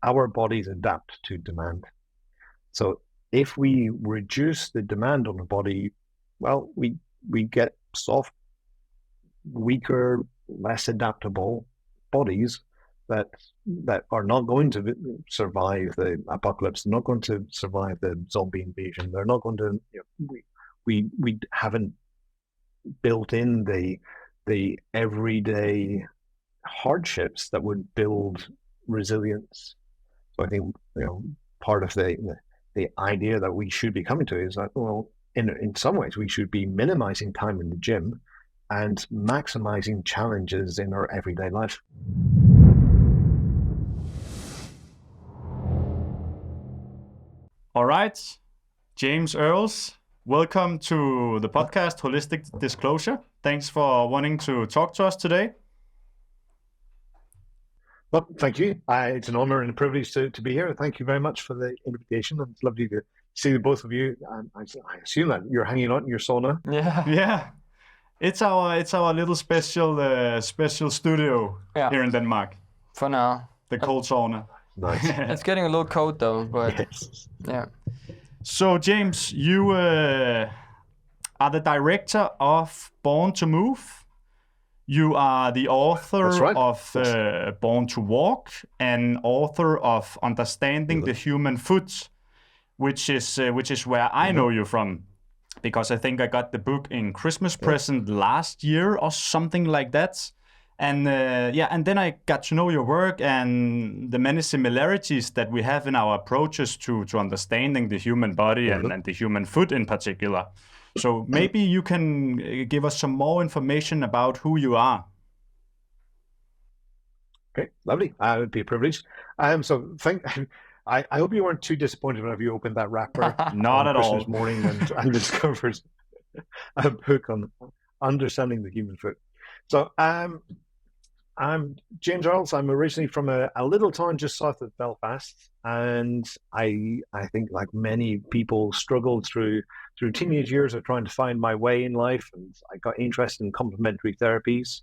our bodies adapt to demand. So if we reduce the demand on the body, well, we get soft, weaker, less adaptable bodies that are not going to survive the apocalypse, not going to survive the zombie invasion. They're not going to. We haven't built in the everyday hardships that would build resilience. So I think part of the idea that we should be coming to is that, well, in some ways we should be minimizing time in the gym and maximizing challenges in our everyday life. All right, James Earls, welcome to the podcast Holistic Disclosure. Thanks for wanting to talk to us today. Well, thank you. It's an honor and a privilege to be here. Thank you very much for the invitation. It's lovely to see the both of you. I assume that you're hanging out in your sauna. Yeah. It's our little special studio here in Denmark. For now. The cold sauna. Nice. It's getting a little cold though, but yes. Yeah. So James, you are the director of Born to Move. You are the author of Born to Walk and author of Understanding the Human Foot, which is where I know you from, because I think I got the book in Christmas present last year or something like that. And and then I got to know your work and the many similarities that we have in our approaches to understanding the human body and the human foot in particular. So maybe you can give us some more information about who you are. Okay, lovely. It would be a privilege. I hope you weren't too disappointed when you opened that wrapper Not on at Christmas all. morning and discovered a book on understanding the human foot. So I'm James Earls. I'm originally from a little town just south of Belfast, and I think, like many people, struggled through teenage years of trying to find my way in life, and I got interested in complementary therapies.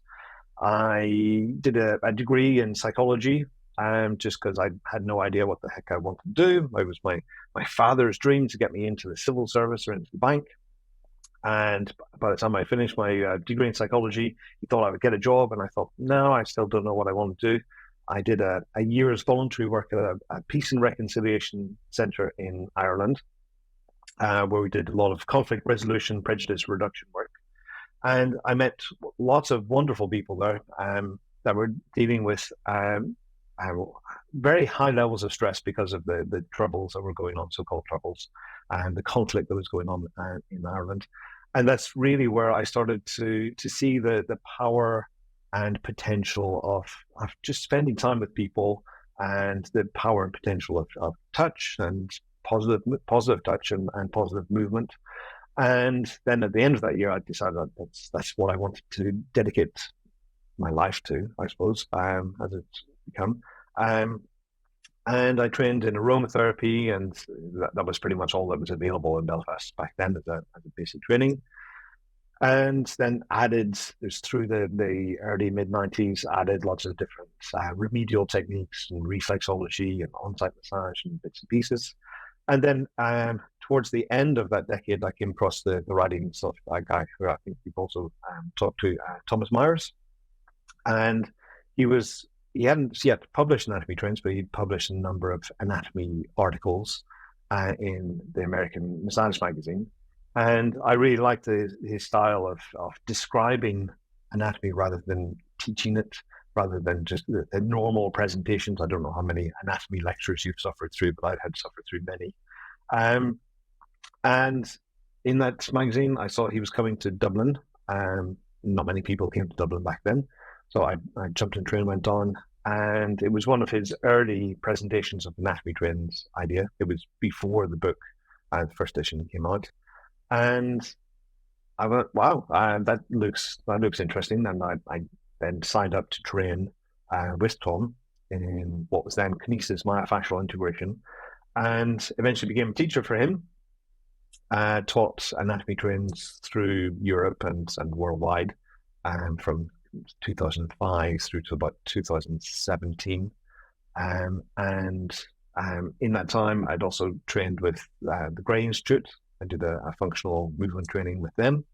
I did a degree in psychology, just because I had no idea what the heck I wanted to do. It was my father's dream to get me into the civil service or into the bank. And by the time I finished my degree in psychology, he thought I would get a job. And I thought, no, I still don't know what I want to do. I did a year's voluntary work at a peace and reconciliation centre in Ireland, where we did a lot of conflict resolution, prejudice reduction work. And I met lots of wonderful people there that were dealing with very high levels of stress because of the troubles that were going on, so-called troubles, and the conflict that was going on in Ireland. And that's really where I started to see the power and potential of just spending time with people, and the power and potential of touch and positive touch and positive movement. And then at the end of that year, I decided that's what I wanted to dedicate my life to, I suppose, as it's become. And I trained in aromatherapy, and that was pretty much all that was available in Belfast back then as a basic training. And then through the early mid-90s, added lots of different remedial techniques and reflexology and on-site massage and bits and pieces. And then towards the end of that decade, I came across the writings of a guy who I think we've also talked to, Thomas Myers. And he hadn't yet published Anatomy Trends, but he'd published a number of anatomy articles in the American Massage magazine. And I really liked his style of describing anatomy rather than teaching it, rather than just the normal presentations. I don't know how many anatomy lectures you've suffered through, but I had suffered through many. And in that magazine, I saw he was coming to Dublin. Not many people came to Dublin back then. So I jumped in the train, went on, and it was one of his early presentations of Anatomy Trends idea. It was before the book, the first edition came out. And I went, wow, that looks interesting. And I then signed up to train with Tom in what was then Kinesis Myofascial integration, and eventually became a teacher for him. Taught Anatomy Trends through Europe and worldwide, from 2005 through to about 2017. And in that time, I'd also trained with the Gray Institute. I did a functional movement training with them.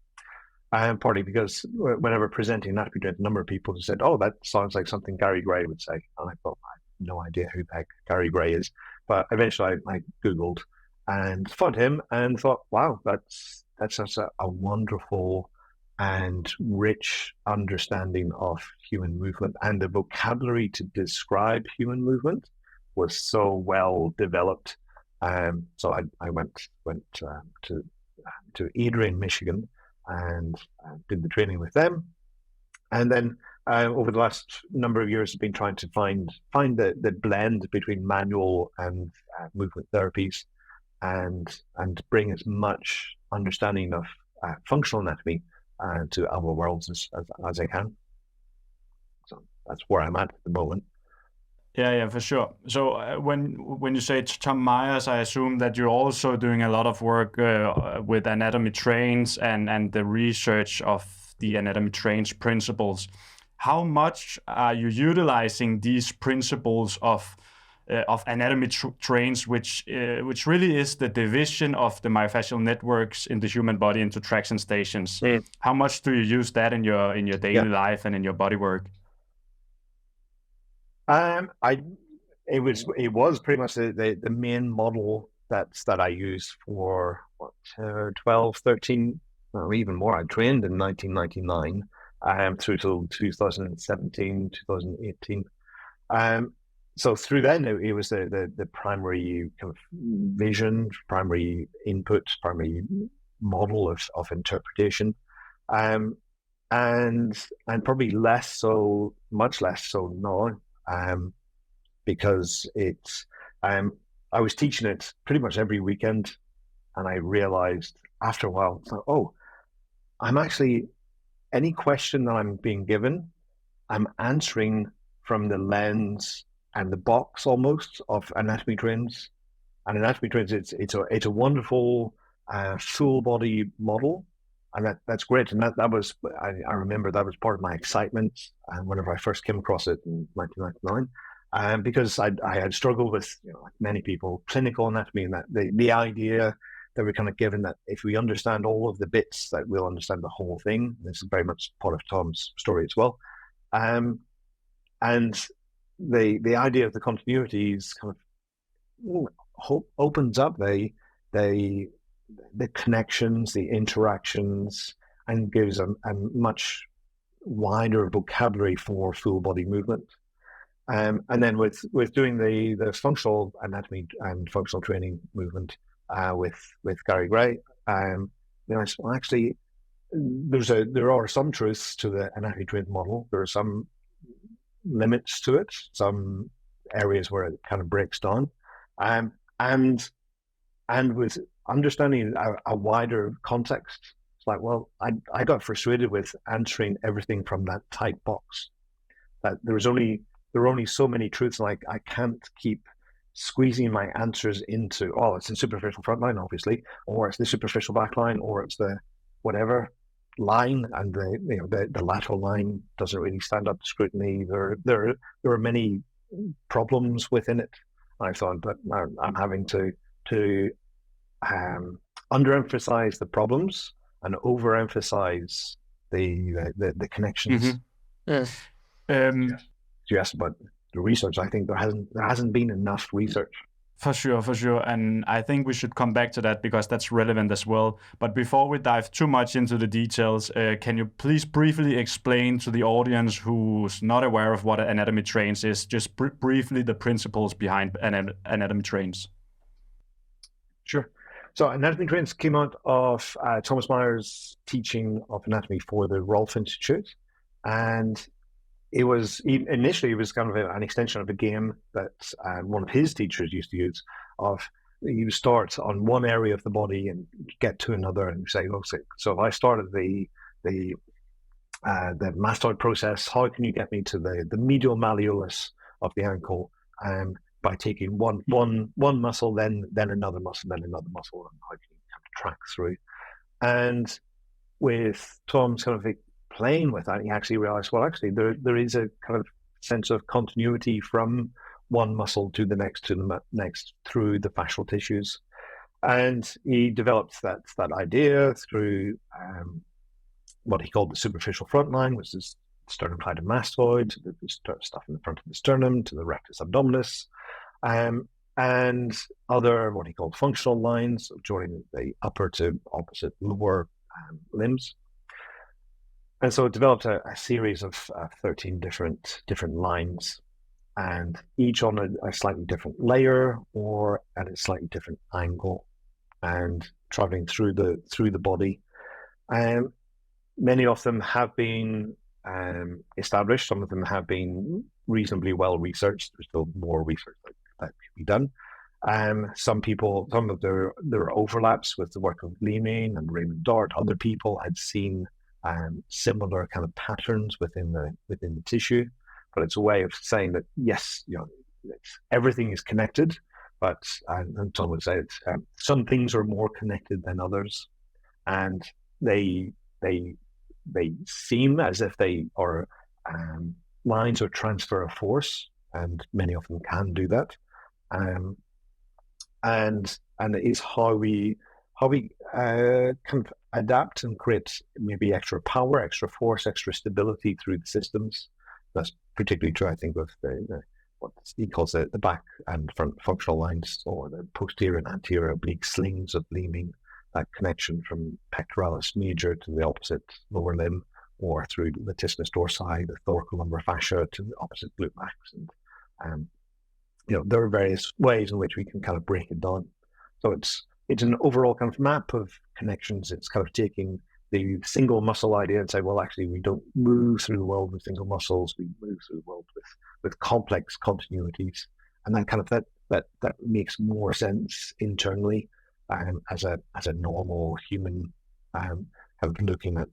Partly because whenever presenting anatomy to a number of people who said, "Oh, that sounds like something Gary Gray would say," and I thought, I have no idea who the heck Gary Gray is. But eventually, I Googled and found him and thought, "Wow, that's such a wonderful and rich understanding of human movement, and the vocabulary to describe human movement was so well developed." So I went to Adrian, Michigan, and did the training with them. And then over the last number of years, I've been trying to find the blend between manual and movement therapies, and bring as much understanding of functional anatomy to our worlds as I can. So that's where I'm at the moment. Yeah, for sure. So when you say Tom Myers, I assume that you're also doing a lot of work with anatomy trains and the research of the anatomy trains principles. How much are you utilizing these principles of anatomy trains, which really is the division of the myofascial networks in the human body into traction stations? Mm. How much do you use that in your daily life and in your body work? It was pretty much the main model that I used for 12, 13, or even more. I trained in 1999 through till 2017, 2018. So through then it was the primary kind of vision, primary input, primary model of interpretation. And probably much less so now. Because it's I was teaching it pretty much every weekend, and I realized after a while, I'm actually, any question that I'm being given, I'm answering from the lens and the box almost of anatomy trains. And anatomy trains, it's a wonderful full body model, and that's great. And that was, I remember that was part of my excitement, and whenever I first came across it in 1999. Because I had struggled with, like many people, clinical anatomy, and that the idea that we're kind of given that if we understand all of the bits, that we'll understand the whole thing. This is very much part of Tom's story as well. And the idea of the continuities kind of opens up the connections, the interactions, and gives a much wider vocabulary for full body movement. And then with doing the functional anatomy and functional training movement with Gary Gray, actually there are some truths to the anatomy trained model. There are some limits to it, some areas where it kind of breaks down, and with understanding a wider context, it's like, well, I got frustrated with answering everything from that tight box. That there are only so many truths, like I can't keep squeezing my answers into, it's the superficial front line, obviously, or it's the superficial back line, or it's the whatever line, and the lateral line doesn't really stand up to scrutiny. There are many problems within it. I thought that I'm having to underemphasize the problems and overemphasize the connections. Mm-hmm. You asked about the research. I think there hasn't been enough research. For sure. And I think we should come back to that because that's relevant as well. But before we dive too much into the details, can you please briefly explain to the audience who's not aware of what anatomy trains is, just briefly the principles behind anatomy trains? Sure. So anatomy trains came out of Thomas Myers' teaching of anatomy for the Rolf Institute. And it was initially kind of an extension of a game that one of his teachers used to use. Of you start on one area of the body and get to another, and say, so if I started the mastoid process, how can you get me to the medial malleolus of the ankle? By taking one muscle, then another muscle, then another muscle, and how can you kind of track through? And with Tom's kind of playing with that, he actually realized, well, actually, there is a kind of sense of continuity from one muscle to the next, through the fascial tissues. And he developed that idea through what he called the superficial front line, which is sternocleidomastoid, the stuff in the front of the sternum, to the rectus abdominis, and other what he called functional lines, joining the upper to opposite lower limbs. And so it developed a series of 13 different lines, and each on a slightly different layer or at a slightly different angle, and traveling through the body. Many of them have been established. Some of them have been reasonably well researched. There's still more research that can be done. Some of there are overlaps with the work of Leeming and Raymond Dart. Other people had seen similar kind of patterns within the tissue, but it's a way of saying that yes, everything is connected, but and Tom would say some things are more connected than others, and they seem as if they are lines of transfer of force, and many of them can do that, and it is how we kind of adapt and create maybe extra power, extra force, extra stability through the systems. That's particularly true, I think, with what he calls the back and front functional lines, or the posterior and anterior oblique slings of Leeming, that connection from pectoralis major to the opposite lower limb, or through latissimus dorsi, the thoracolumbar fascia, to the opposite glute max. And there are various ways in which we can kind of break it down. So it's an overall kind of map of connections. It's kind of taking the single muscle idea and say, well, actually, we don't move through the world with single muscles. We move through the world with complex continuities, and then kind of that makes more sense internally as a normal human kind of looking at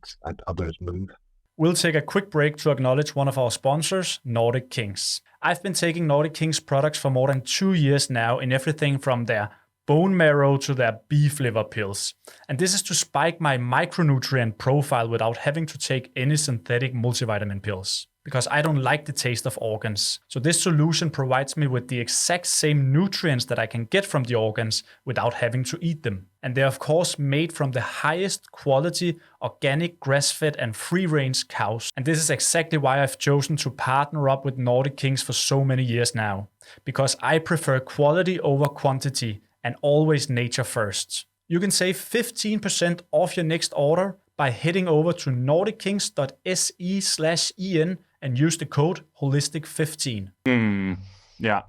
others move. We'll take a quick break to acknowledge one of our sponsors, Nordic Kings. I've been taking Nordic Kings products for more than 2 years now, in everything from their bone marrow to their beef liver pills. And this is to spike my micronutrient profile without having to take any synthetic multivitamin pills, because I don't like the taste of organs. So this solution provides me with the exact same nutrients that I can get from the organs without having to eat them. And they're of course made from the highest quality, organic, grass-fed and free-range cows. And this is exactly why I've chosen to partner up with Nordic Kings for so many years now, because I prefer quality over quantity and always nature first. You can save 15% off your next order by heading over to nordickings.se/en and use the code HOLISTIC15. Yeah.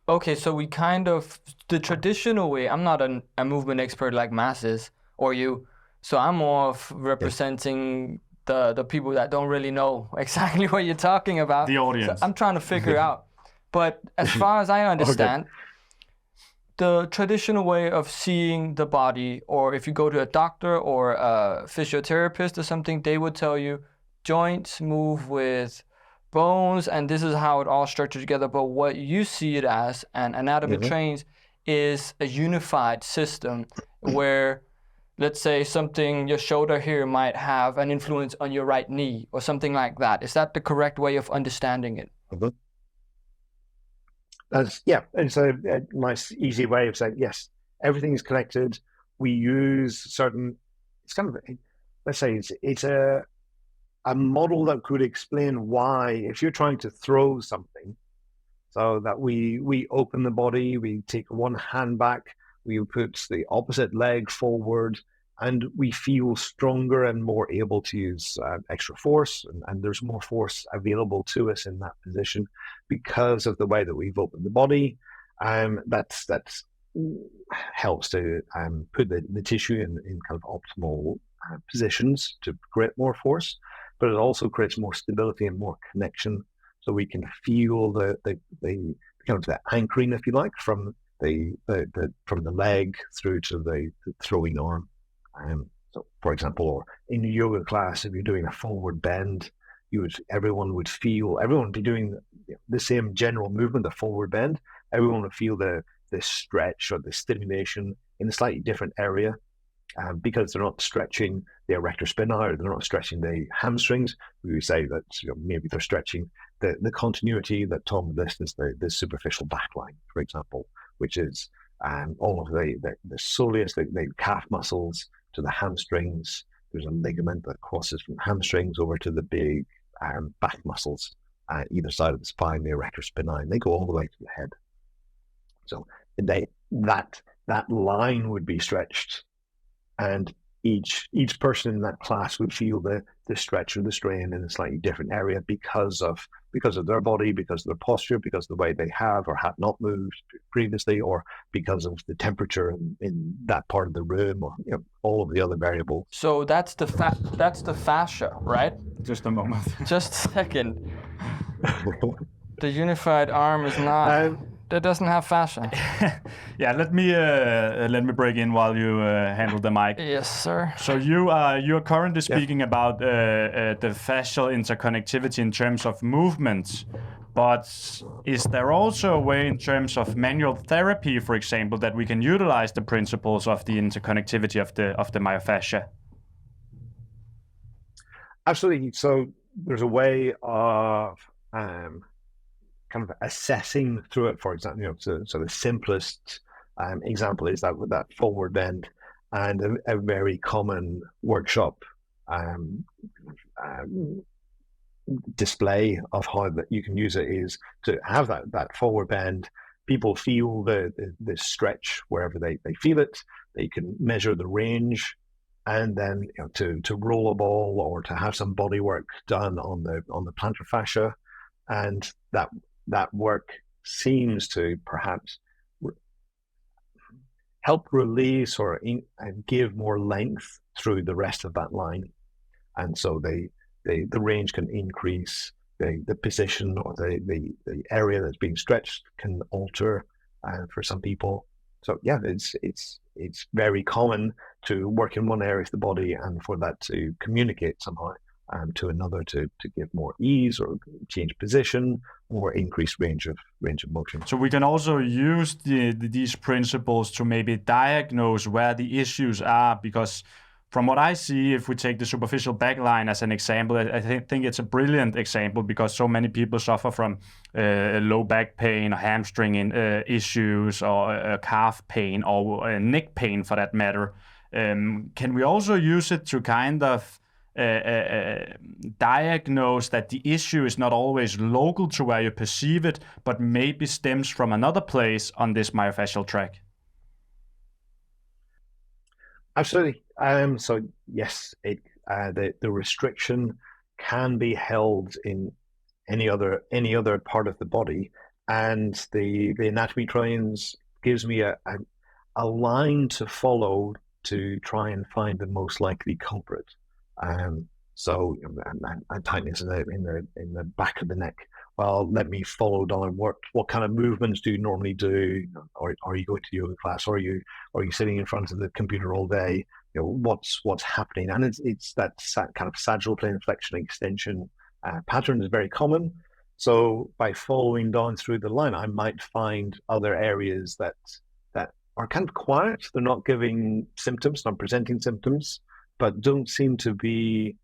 Okay, so we kind of, the traditional way, I'm not a movement expert like Mads is, or you, so I'm more of representing the people that don't really know exactly what you're talking about. The audience. So I'm trying to figure out. But as far as I understand, the traditional way of seeing the body, or if you go to a doctor or a physiotherapist or something, they would tell you joints move with bones and this is how it all structured together. But what you see it as, and anatomy trains, is a unified system where, let's say, your shoulder here might have an influence on your right knee or something like that. Is that the correct way of understanding it? It's a nice, easy way of saying, yes, everything is connected. We use certain, it's kind of, let's say it's a model that could explain why, if you're trying to throw something, so that we open the body, we take one hand back, we put the opposite leg forward, and we feel stronger and more able to use extra force, and there's more force available to us in that position because of the way that we've opened the body. That's helps to put the tissue in kind of optimal positions to create more force, but it also creates more stability and more connection, so we can feel the kind of the anchoring, if you like, from the leg through to the throwing arm. So, for example, or in a yoga class, if you're doing a forward bend, everyone would be doing the same general movement, the forward bend. Everyone would feel the stretch or the stimulation in a slightly different area, because they're not stretching the erector spinae, or they're not stretching the hamstrings. We would say that maybe they're stretching the continuity that Tom lists as the superficial backline, for example, which is all of the soleus, the calf muscles to the hamstrings. There's a ligament that crosses from hamstrings over to the big back muscles either side of the spine, the erector spinae, and they go all the way to the head. So that line would be stretched, and each person in that class would feel the stretch or the strain in a slightly different area because of their body, because of their posture, because of the way they have or have not moved previously, or because of the temperature in that part of the room, or all of the other variables. So that's the fascia, right? Just a moment. Just a second. The unified arm is not. That doesn't have fascia. Yeah, let me break in while you handle the mic. Yes, sir. So you are currently speaking about the fascial interconnectivity in terms of movements, but is there also a way in terms of manual therapy, for example, that we can utilize the principles of the interconnectivity of the myofascia? Absolutely. So there's a way of kind of assessing through it, for example, so the simplest example is that with that forward bend, and a very common workshop display of how that you can use it is to have that forward bend. People feel the stretch wherever they feel it. They can measure the range, and then to roll a ball or to have some body work done on the plantar fascia, and that work seems to perhaps help release or give more length through the rest of that line, and so the range can increase. The position or the area that's being stretched can alter for some people. So yeah, it's very common to work in one area of the body and for that to communicate somehow to another to give more ease or change position or increase range of motion. So we can also use these principles to maybe diagnose where the issues are, because from what I see, if we take the superficial backline as an example, I think it's a brilliant example because so many people suffer from low back pain or hamstring issues or calf pain or neck pain for that matter. Can we also use it to kind of diagnose that the issue is not always local to where you perceive it, but maybe stems from another place on this myofascial tract? Absolutely. So yes, the restriction can be held in any other part of the body, and the anatomy trains gives me a line to follow to try and find the most likely culprit. So tightness in the back of the neck. Well, let me follow down what kind of movements do you normally do? Or are you going to yoga class? Or are you sitting in front of the computer all day? What's happening? And it's that kind of sagittal plane flexion extension pattern is very common. So by following down through the line, I might find other areas that are kind of quiet. They're not giving symptoms, not presenting symptoms, but don't seem to be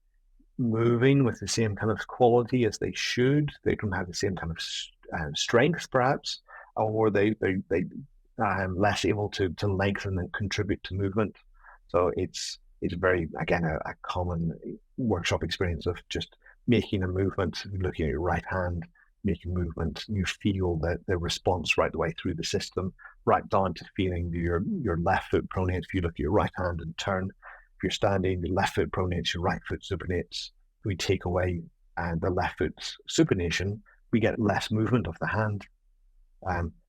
moving with the same kind of quality as they should. They don't have the same kind of strength, perhaps, or they less able to lengthen and contribute to movement. So it's very, again, a common workshop experience of just making a movement, looking at your right hand, making movement. You feel the response right the way through the system, right down to feeling your left foot pronates. If you look at your right hand and turn, if you're standing, your left foot pronates, your right foot supinates. We take away the left foot supination, we get less movement of the hand.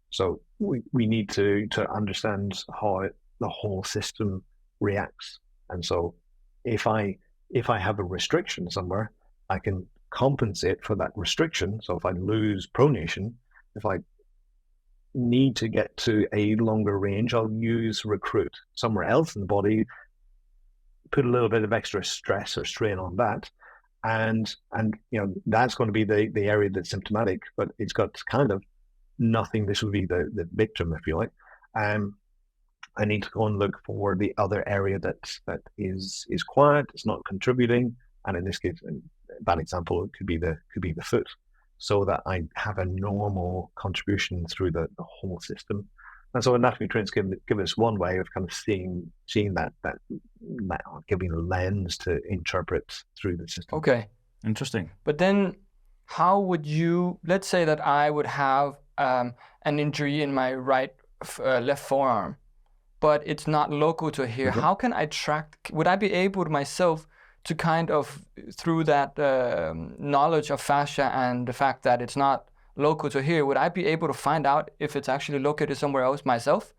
So we need to understand how the whole system reacts. And so if I have a restriction somewhere, I can compensate for that restriction. So if I lose pronation, if I need to get to a longer range, I'll use recruit somewhere else in the body, put a little bit of extra stress or strain on that, and that's going to be the area that's symptomatic, but it's got kind of nothing. This would be the victim, if you like. I need to go and look for the other area that is quiet, it's not contributing, and in this case, a bad example, it could be the foot, so that I have a normal contribution through the whole system. And so anatomy trains give us one way of kind of seeing that giving a lens to interpret through the system. Okay. Interesting. But then how would you, let's say that I would have an injury in my left forearm, but it's not local to here. Mm-hmm. How can I track, would I be able to myself to kind of, through that knowledge of fascia and the fact that it's not local to here, would I be able to find out if it's actually located somewhere else myself?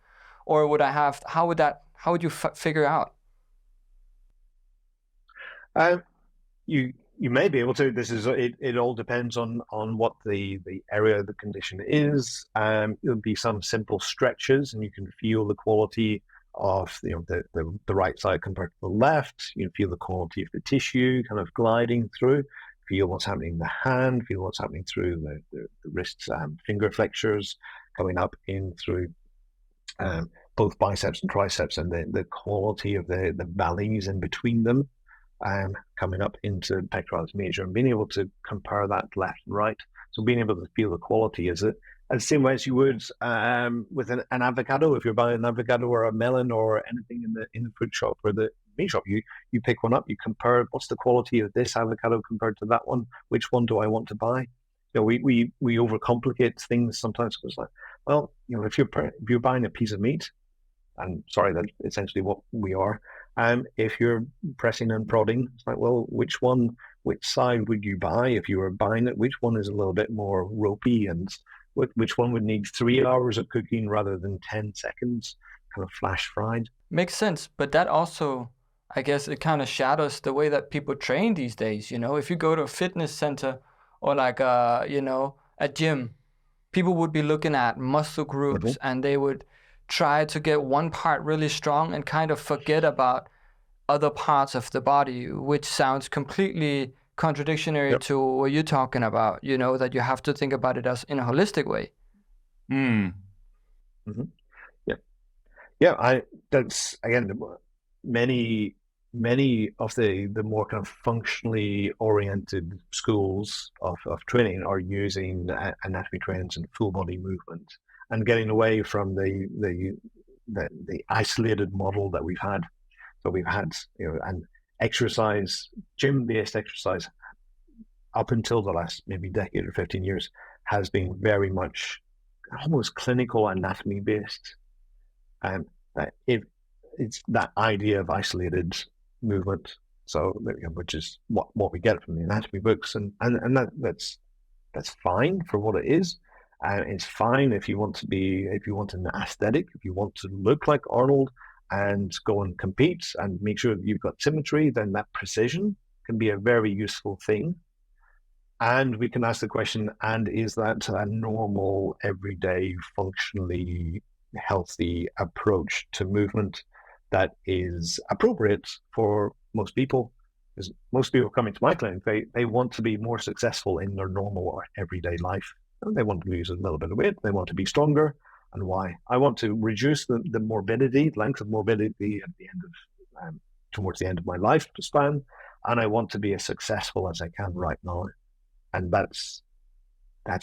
Or would I have, how would you figure out? You may be able to. It all depends on what the area of the condition is. It'll be some simple stretches, and you can feel the quality of the right side compared to the left. You can feel the quality of the tissue kind of gliding through. Feel what's happening in the hand. Feel what's happening through the wrists, finger flexures, coming up in through both biceps and triceps, and the quality of the valleys in between them. Coming up into pectoralis major, and being able to compare that left and right. So being able to feel the quality is it the same way as you would with an avocado. If you're buying an avocado or a melon or anything in the food shop or the meat shop, you pick one up, you compare what's the quality of this avocado compared to that one. Which one do I want to buy? We overcomplicate things sometimes. It's like, well, if you're buying a piece of meat, and sorry, that's essentially what we are. If you're pressing and prodding, it's like, well, which side would you buy if you were buying it? Which one is a little bit more ropey, and which one would need 3 hours of cooking rather than 10 seconds, kind of flash fried? Makes sense, but that also, I guess, it kind of shadows the way that people train these days. If you go to a fitness center or like a gym, people would be looking at muscle groups, mm-hmm. and they would try to get one part really strong and kind of forget about other parts of the body, which sounds completely contradictory to what you're talking about, that you have to think about it as in a holistic way. Mm. Mm-hmm. Yeah. That's again, many of the more kind of functionally oriented schools of training are using anatomy trains and full body movement, and getting away from the isolated model that we've had. So we've had, an exercise, gym-based exercise up until the last maybe decade or 15 years has been very much almost clinical anatomy based. It's that idea of isolated movement. So, which is what we get from the anatomy books, and that's fine for what it is. It's fine if you want an aesthetic, if you want to look like Arnold and go and compete and make sure that you've got symmetry, then that precision can be a very useful thing. And we can ask the question, and is that a normal, everyday, functionally healthy approach to movement that is appropriate for most people? Because most people coming to my clinic, they want to be more successful in their normal or everyday life. They want to lose a little bit of weight. They want to be stronger. And why? I want to reduce the morbidity, length of morbidity at the end of towards the end of my lifespan, and I want to be as successful as I can right now. And that's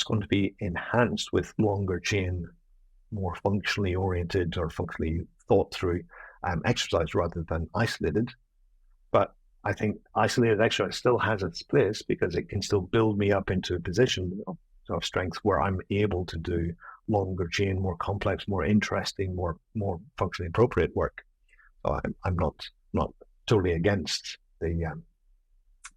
going to be enhanced with longer chain, more functionally oriented or functionally thought through exercise rather than isolated. But I think isolated exercise still has its place because it can still build me up into a position of strength where I'm able to do longer chain, more complex, more interesting, more functionally appropriate work. So I'm not totally against the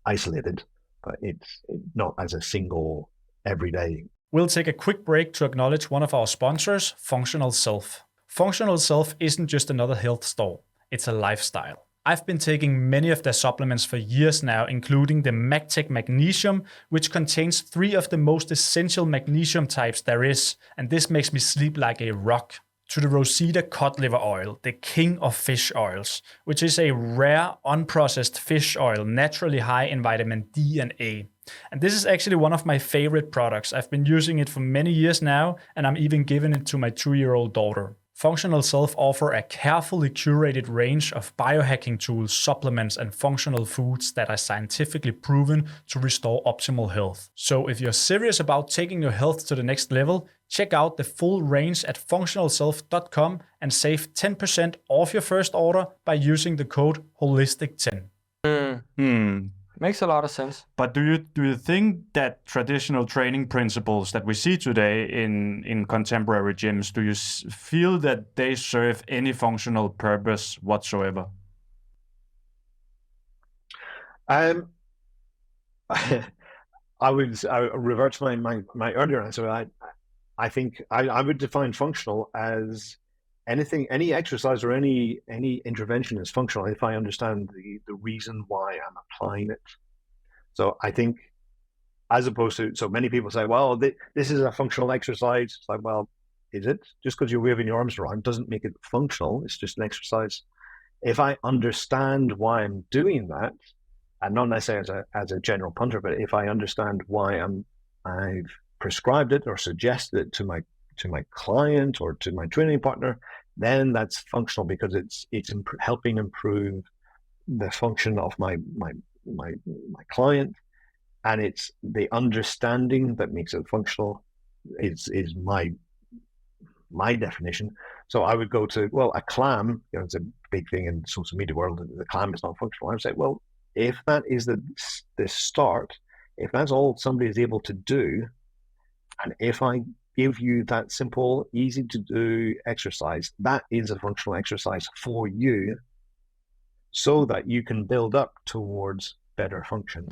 isolated, but it's not as a single everyday. We'll take a quick break to acknowledge one of our sponsors, Functional Self. Functional Self isn't just another health store, it's a lifestyle. I've been taking many of their supplements for years now, including the MagTech Magnesium, which contains 3 of the most essential magnesium types there is, and this makes me sleep like a rock. To the Rosita cod liver oil, the king of fish oils, which is a rare, unprocessed fish oil naturally high in vitamin D and A. And this is actually one of my favorite products. I've been using it for many years now, and I'm even giving it to my 2-year-old daughter. Functional Self offer a carefully curated range of biohacking tools, supplements, and functional foods that are scientifically proven to restore optimal health. So if you're serious about taking your health to the next level, check out the full range at functionalself.com and save 10% off your first order by using the code HOLISTIC10. Makes a lot of sense. But do you think that traditional training principles that we see today in contemporary gyms, do you feel that they serve any functional purpose whatsoever? I would revert to my earlier answer. I think I would define functional as any exercise or any intervention is functional if I understand the reason why I'm applying it. So I think, as opposed to, so many people say, well, this is a functional exercise. It's like, well, is it? Just because you're waving your arms around doesn't make it functional. It's just an exercise. If I understand why I'm doing that, and not necessarily as a general punter, but if I understand why I've prescribed it or suggested it to my client or to my training partner, then that's functional because it's helping improve the function of my client, and it's the understanding that makes it functional is my definition. So I would go to, well, a clam, it's a big thing in social media world, the clam is not functional. I would say, well, if that is the start, if that's all somebody is able to do, and if I give you that simple, easy to do exercise, that is a functional exercise for you so that you can build up towards better function.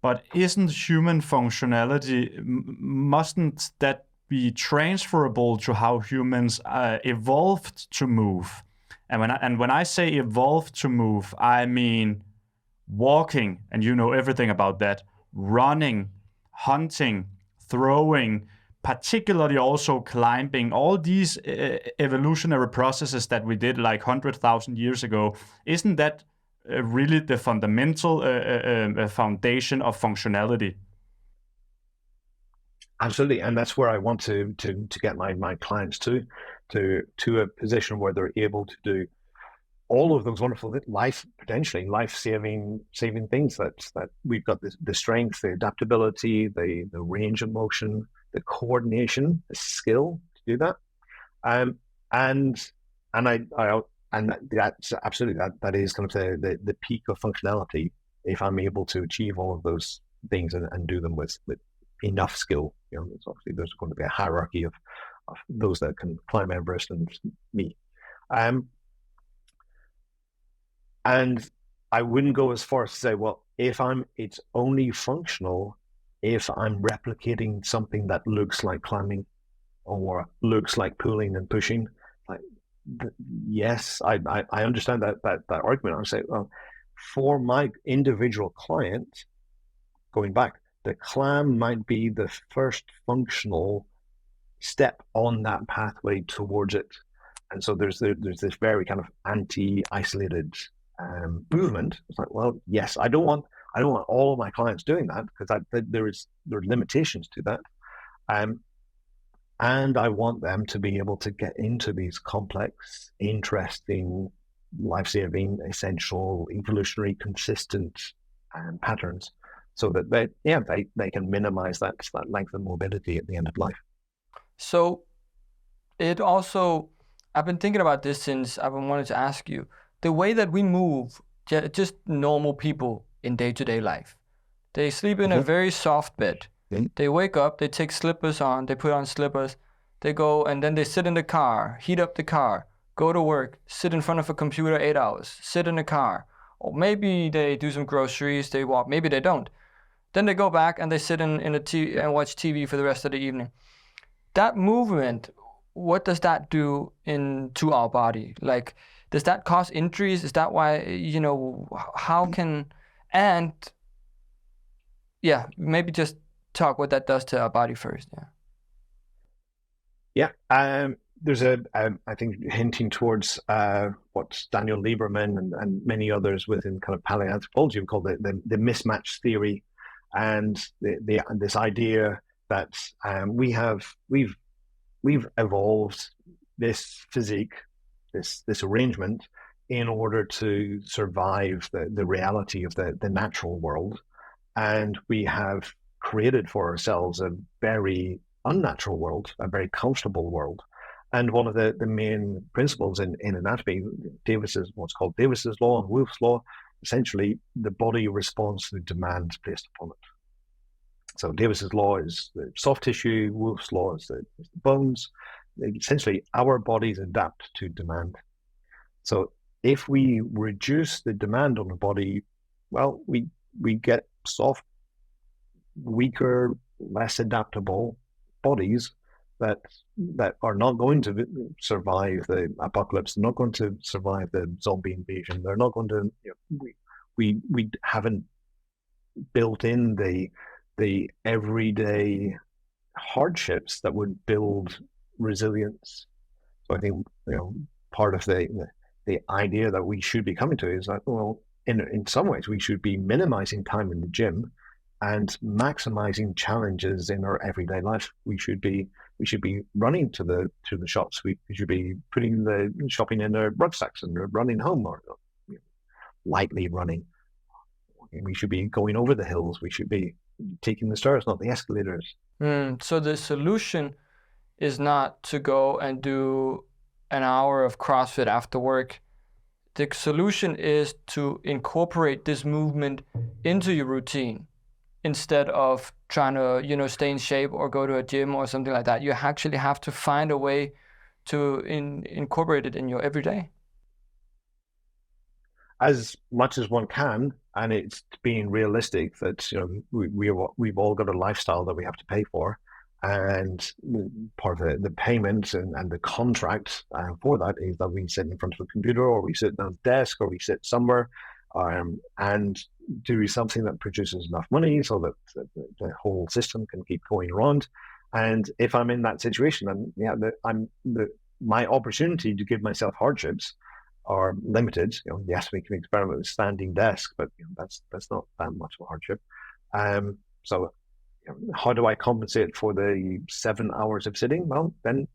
But isn't human functionality, mustn't that be transferable to how humans evolved to move? And when I say evolved to move, I mean walking, and you know everything about that, running, hunting, throwing, particularly also climbing, all these evolutionary processes that we did like 100,000 years ago. Isn't that really the fundamental foundation of functionality? Absolutely, and that's where I want to get my clients to a position where they're able to do all of those wonderful life-saving things that we've got the strength, the adaptability, the range of motion, the coordination, the skill to do that, and that's absolutely that is kind of the peak of functionality if I'm able to achieve all of those things and do them with enough skill. It's obviously there's going to be a hierarchy of those that can climb Everest and me. And I wouldn't go as far as to say, well, it's only functional if I'm replicating something that looks like climbing or looks like pulling and pushing. Yes, I understand that argument. I would say, well, for my individual client, going back, the clam might be the first functional step on that pathway towards it. And so there's this very kind of anti-isolated movement. It's like, well, yes, I don't want all of my clients doing that because there are limitations to that, and I want them to be able to get into these complex, interesting, life-saving, essential, evolutionary, consistent patterns, so that they can minimize that length of mobility at the end of life. So it also, I've been thinking about this since I've been wanting to ask you, the way that we move, just normal people in day-to-day life, they sleep in a very soft bed. They wake up, they take slippers on, they put on slippers, they go and then they sit in the car, heat up the car, go to work, sit in front of a computer 8 hours, sit in the car, or maybe they do some groceries, they walk, maybe they don't. Then they go back and they sit in a TV and watch TV for the rest of the evening. That movement, what does that do to our body? Like, does that cause injuries? Is that why, how can, and yeah, maybe just talk what that does to our body first. There's I think hinting towards what Daniel Lieberman and many others within kind of paleoanthropology have called the mismatch theory, and this idea that we've evolved this physique, this arrangement, in order to survive the reality of the natural world. And we have created for ourselves a very unnatural world, a very comfortable world. And one of the main principles in anatomy, what's called Davis's law and Wolff's law, essentially the body responds to the demands placed upon it. So Davis's law is the soft tissue, Wolff's law is the bones. Essentially, our bodies adapt to demand. So if we reduce the demand on the body, well, we get soft, weaker, less adaptable bodies that are not going to survive the apocalypse, not going to survive the zombie invasion. They're not going to. We haven't built in the everyday hardships that would build resilience. So I think part of the idea that we should be coming to is that, well, in some ways we should be minimizing time in the gym and maximizing challenges in our everyday life. We should be running to the shops. We should be putting the shopping in our rucksacks and running home, or lightly running. We should be going over the hills. We should be taking the stairs, not the escalators. So the solution is not to go and do an hour of CrossFit after work. The solution is to incorporate this movement into your routine instead of trying to, stay in shape or go to a gym or something like that. You actually have to find a way to incorporate it in your everyday. As much as one can, and it's being realistic that we've all got a lifestyle that we have to pay for, and part of the payment and the contract for that is that we sit in front of a computer, or we sit down at a desk, or we sit somewhere and do something that produces enough money so that the whole system can keep going around. And if I'm in that situation, then my opportunity to give myself hardships are limited. Yes, we can experiment with a standing desk, but that's not that much of a hardship. So how do I compensate for the 7 hours of sitting? Well, then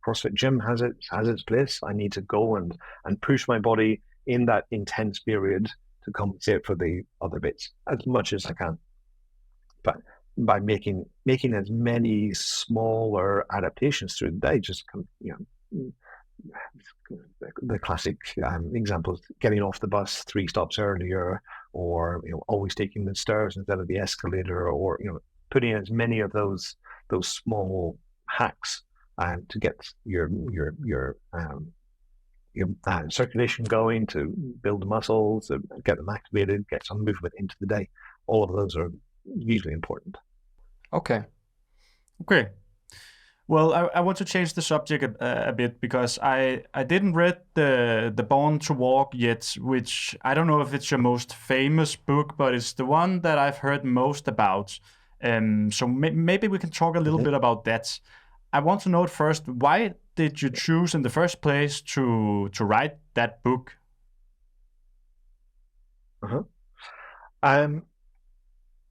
CrossFit Gym has its place. I need to go and push my body in that intense period to compensate for the other bits as much as I can. But by making as many smaller adaptations through the day, just the classic examples: getting off the bus 3 stops earlier, or always taking the stairs instead of the escalator, or putting as many of those small hacks to get your circulation going, to build muscles, to get them activated, get some movement into the day. All of those are usually important. Okay. Well, I want to change the subject a bit, because I didn't read the Born to Walk yet, which I don't know if it's your most famous book, but it's the one that I've heard most about. So maybe we can talk a little bit about that. I want to know at first, why did you choose in the first place to write that book? I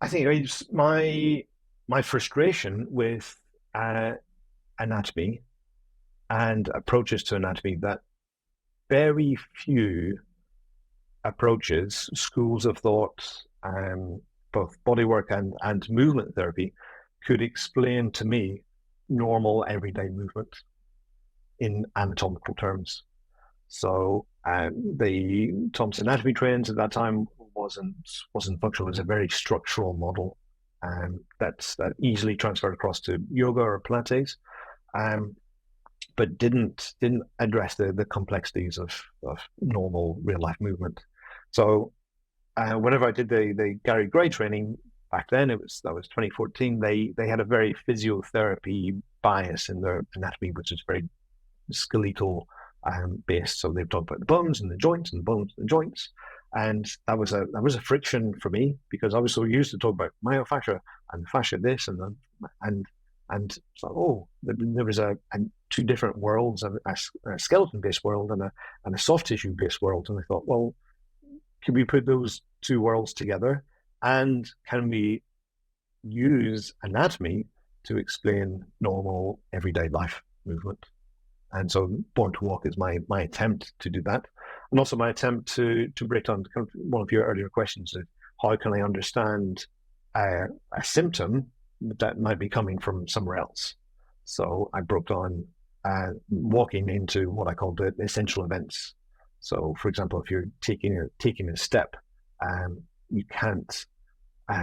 think it's my frustration with anatomy and approaches to anatomy, that very few approaches, schools of thought, both bodywork and movement therapy, could explain to me normal everyday movement in anatomical terms. So the Thompson anatomy trends at that time wasn't functional. It was a very structural model, that easily transferred across to yoga or Pilates, but didn't address the complexities of normal real life movement. So whenever I did the Gary Gray training back then, that was 2014. They had a very physiotherapy bias in their anatomy, which is very skeletal based. So they've talked about the bones and the joints and the bones and the joints. And that was a friction for me, because I was so used to talk about myofascia and fascia this and so there was a 2 different worlds, a skeleton based world and a soft tissue based world. And I thought, well, can we put those 2 worlds together, and can we use anatomy to explain normal everyday life movement? And so Born to Walk is my attempt to do that. And also my attempt to break down kind of one of your earlier questions of how can I understand a symptom that might be coming from somewhere else. So I broke down walking into what I call the essential events. So, for example, if you're taking a step, you can't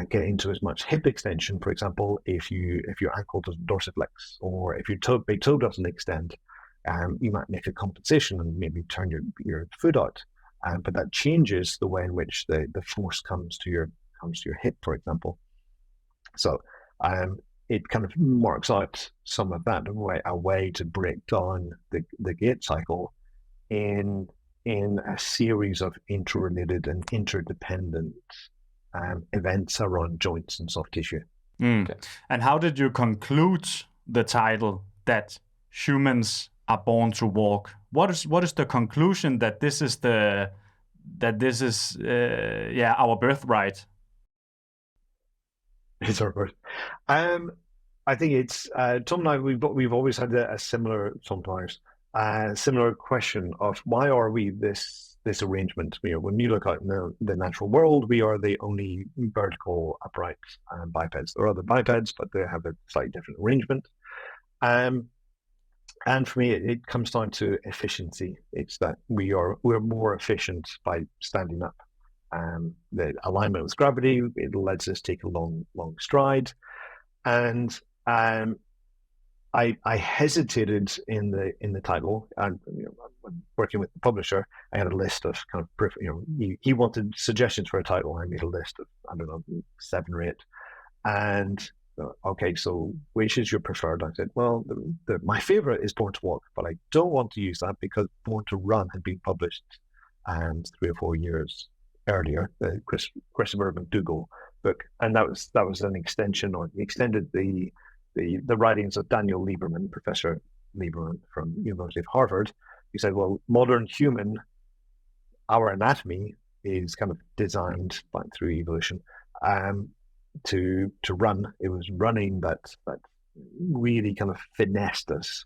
get into as much hip extension, for example, if your ankle doesn't dorsiflex, or if your big toe doesn't extend. You might make a compensation and maybe turn your foot out, but that changes the way in which the force comes to your hip, for example. So it kind of marks out some of that, a way to break down the gait cycle in a series of interrelated and interdependent events around joints and soft tissue. Okay. And how did you conclude the title that humans are born to walk? What is the conclusion that this is our birthright? It's our birth. I think it's Tom and I. We've always had a similar, sometimes similar question of why are we this arrangement? When you look out in the natural world, we are the only vertical upright bipeds. There are other bipeds, but they have a slightly different arrangement. And for me, it comes down to efficiency. It's that we're more efficient by standing up. The alignment with gravity, it lets us take a long stride. And I hesitated in the title, and when working with the publisher, I had a list of kind of he wanted suggestions for a title. I made a list of 7 or 8, and okay, so which is your preferred? I said, well, my favorite is Born to Walk, but I don't want to use that because Born to Run had been published 3 or 4 years earlier, the Christopher McDougall book, and that was an extension, or extended the writings of Daniel Lieberman, Professor Lieberman from University of Harvard. He said, well, modern human, our anatomy is kind of designed through evolution to run. It was running that really kind of finessed us.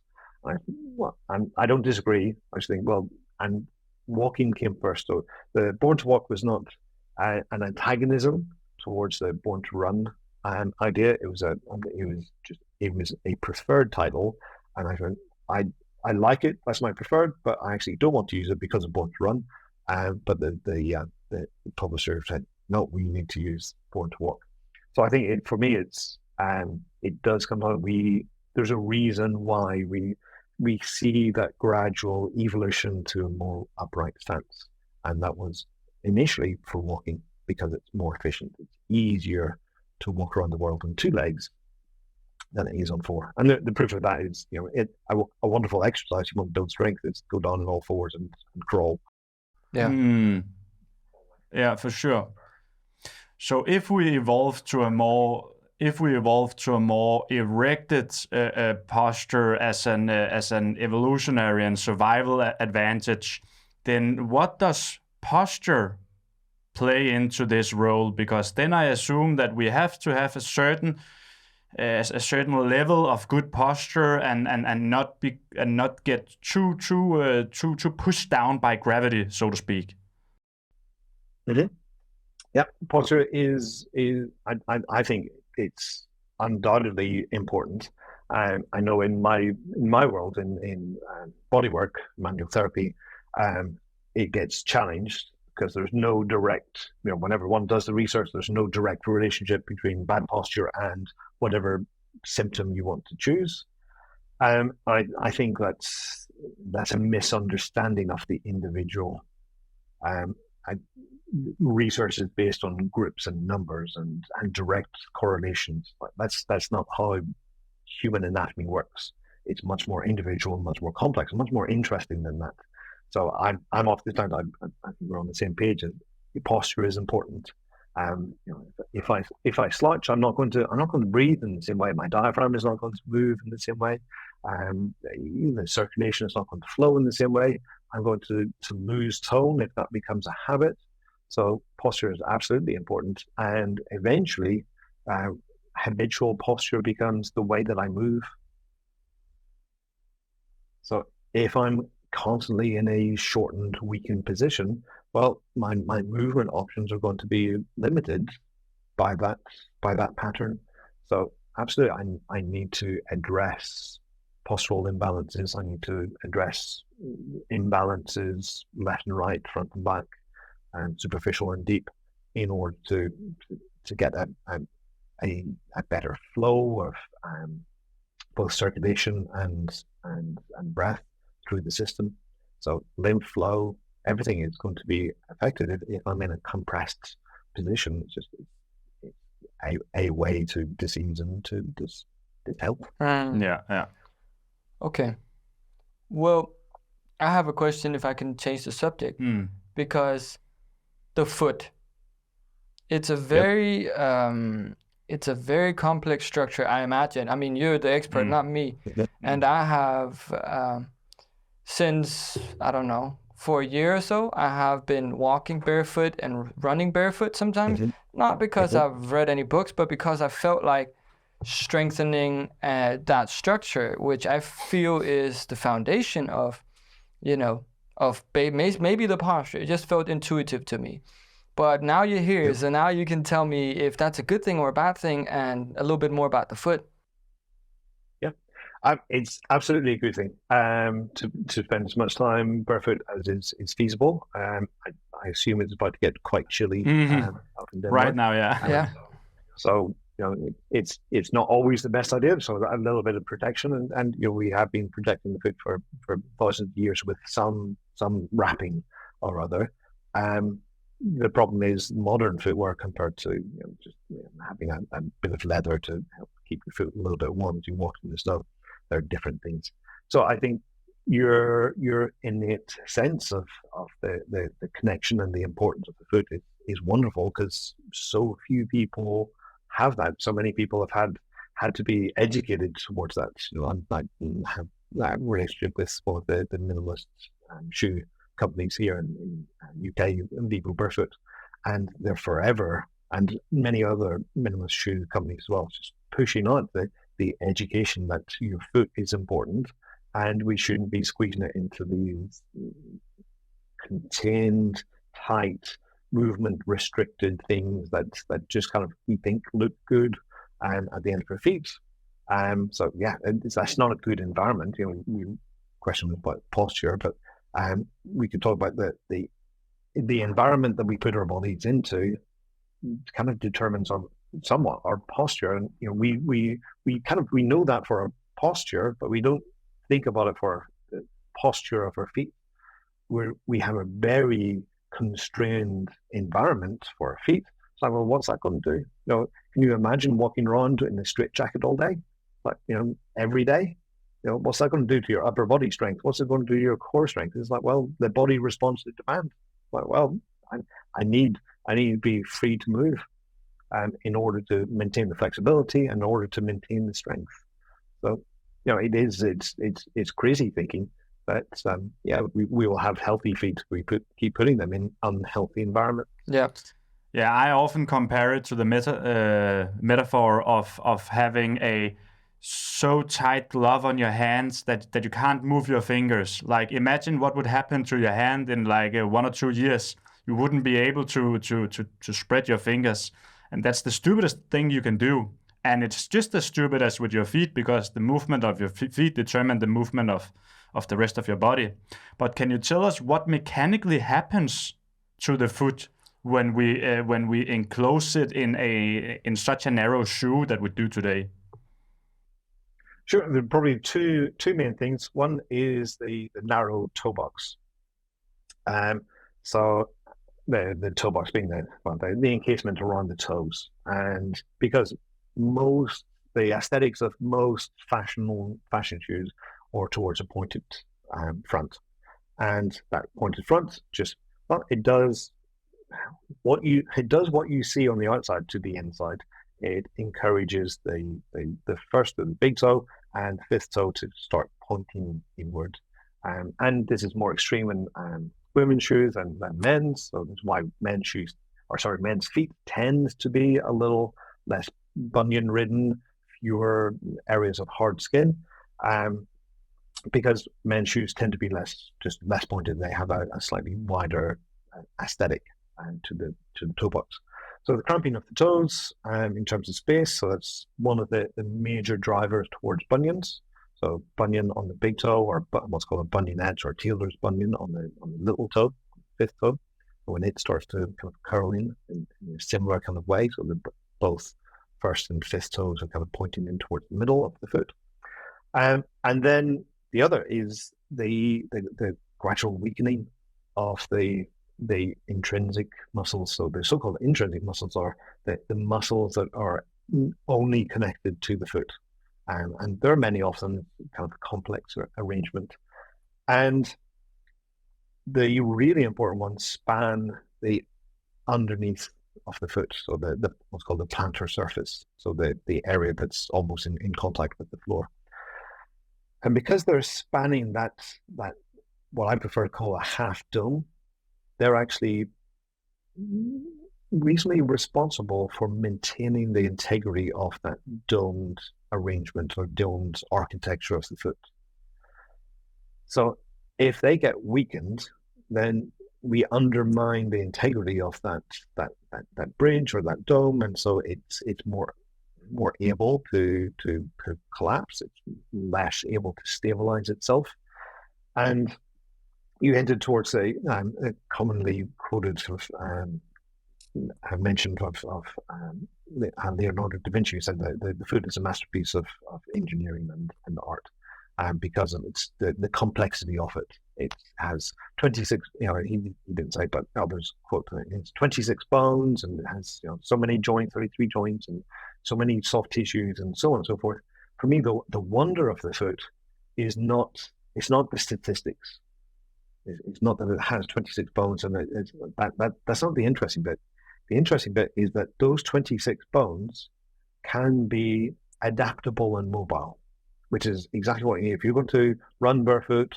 And I don't disagree. I just think, well, and walking came first. So the Born to Walk was not an antagonism towards the Born to Run idea. It was a preferred title, and I went, I like it. That's my preferred, but I actually don't want to use it because of Born to Run. But the publisher said, no, we need to use Born to Walk. So I think for me, it does come out. There's a reason why we see that gradual evolution to a more upright stance, and that was initially for walking because it's more efficient. It's easier to walk around the world on 2 legs than it is on 4. And the proof of that is, a wonderful exercise. You want to build strength, is go down on all 4s and crawl. Yeah. Yeah, for sure. So if we evolve to a more erected posture as an evolutionary and survival advantage, then what does posture play into this role? Because then I assume that we have to have a certain level of good posture and not get too pushed down by gravity, so to speak. Mm-hmm. Yeah, posture is I think it's undoubtedly important. I know in my world in bodywork, manual therapy, it gets challenged because there's no direct, when everyone does the research, there's no direct relationship between bad posture and whatever symptom you want to choose. I think that's a misunderstanding of the individual. Research is based on groups and numbers and direct correlations. That's not how human anatomy works. It's much more individual, much more complex, and much more interesting than that. So I'm off the time. I think we're on the same page. Posture is important. If I slouch, I'm not going to breathe in the same way. My diaphragm is not going to move in the same way. The circulation is not going to flow in the same way. I'm going to lose tone if that becomes a habit. So posture is absolutely important, and eventually habitual posture becomes the way that I move. So If I'm constantly in a shortened, weakened position, well, my movement options are going to be limited by that pattern. So absolutely, I need to address postural imbalances. I need to address imbalances left and right, front and back, and superficial and deep, in order to get a better flow of both circulation and breath through the system. So lymph flow, everything is going to be affected if I'm in a compressed position. It's just a way to disease and to dishealth. Yeah. Okay. Well, I have a question if I can change the subject, because the foot, it's a very it's a very complex structure, I imagine. I mean, you're the expert, not me. And I have since, I don't know, for a year or so, I have been walking barefoot and running barefoot sometimes. Not because I've read any books, but because I felt like strengthening that structure, which I feel is the foundation of, maybe the posture. It just felt intuitive to me. But now you're here, so now you can tell me if that's a good thing or a bad thing, and a little bit more about the foot. It's absolutely a good thing to spend as much time barefoot as is feasible. I assume it's about to get quite chilly up in Denmark right now. Yeah. So it's not always the best idea. So a little bit of protection, and we have been protecting the foot for thousands of years with some wrapping or other. The problem is modern footwear compared to just having a bit of leather to help keep your foot a little bit warm as you walk in the snow. They're different things. So I think your innate sense of the connection and the importance of the foot is wonderful, because so few people have that. So many people have had to be educated towards that. I have that relationship with one of the minimalist shoe companies here in UK, Vivo Barefoot, and they're forever, and many other minimalist shoe companies as well, just pushing on the education that your foot is important, and we shouldn't be squeezing it into these contained, tight, movement restricted things that just kind of we think look good at the end of our feet. So yeah, that's not a good environment. We question about posture, but we could talk about the environment that we put our bodies into kind of determines somewhat our posture. And we know that for our posture, but we don't think about it for the posture of our feet. We have a very constrained environment for our feet. It's like, well, what's that going to do? Can you imagine walking around in a straitjacket all day, like every day? What's that going to do to your upper body strength? What's it going to do to your core strength? It's like, well, the body responds to demand. Like, well, I need to be free to move, in order to maintain the flexibility and in order to maintain the strength. So, it's crazy thinking, but we will have healthy feet if we keep putting them in unhealthy environment. Yeah. Yeah, I often compare it to the metaphor of having a so tight glove on your hands that you can't move your fingers. Like, imagine what would happen to your hand in like 1 or 2 years. You wouldn't be able to spread your fingers. And that's the stupidest thing you can do. And it's just as stupid as with your feet, because the movement of your feet determine the movement of the rest of your body. But can you tell us what mechanically happens to the foot when we enclose it in such a narrow shoe that we do today? Sure, there are probably two main things. One is the narrow toe box. So the toe box being the encasement around the toes, and because the aesthetics of most fashion shoes are towards a pointed front, and that pointed front it does what you see on the outside to the inside. It encourages the first of the big toe and fifth toe to start pointing inward, and this is more extreme in women's shoes than men's. So that's why men's feet tend to be a little less bunion ridden, fewer areas of hard skin. because men's shoes tend to be less pointed. They have a slightly wider aesthetic to the toe box. So the cramping of the toes in terms of space, so that's one of the major drivers towards bunions. So bunion on the big toe, or what's called a bunionette, or Taylor's bunion on the little toe, fifth toe, when it starts to kind of curl in a similar kind of way. So both first and fifth toes are kind of pointing in towards the middle of the foot. And then the other is the gradual weakening of the intrinsic muscles. So the so-called intrinsic muscles are the muscles that are only connected to the foot. And there are many of them, kind of complex arrangement. And the really important ones span the underneath of the foot, so the what's called the plantar surface, so the area that's almost in contact with the floor. And because they're spanning that what I prefer to call a half dome, they're actually reasonably responsible for maintaining the integrity of that domed arrangement or domed architecture of the foot. So if they get weakened, then we undermine the integrity of that bridge or that dome, and so it's more able to collapse. It's less able to stabilize itself, and you ended towards a commonly quoted sort of mentioned of Leonardo da Vinci, who said that the foot is a masterpiece of engineering and art, because of its the complexity of it. It has 26, he didn't say, but others quote it. It's 26 bones, and it has so many joints, 33 joints, and so many soft tissues, and so on and so forth. For me, the wonder of the foot is not the statistics. It's not that it has 26 bones, and that's not the interesting bit. The interesting bit is that those 26 bones can be adaptable and mobile, which is exactly what you need. If you're going to run barefoot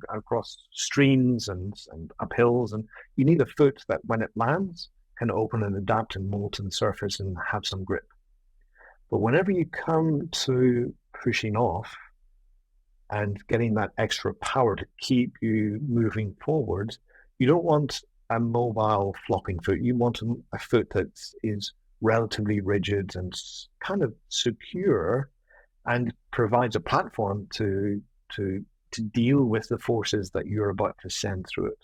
across streams and up hills, and you need a foot that when it lands can open and adapt and mold to the surface and have some grip. But whenever you come to pushing off and getting that extra power to keep you moving forward, you don't want a mobile flopping foot. You want a foot that is relatively rigid and kind of secure, and provides a platform to deal with the forces that you're about to send through it.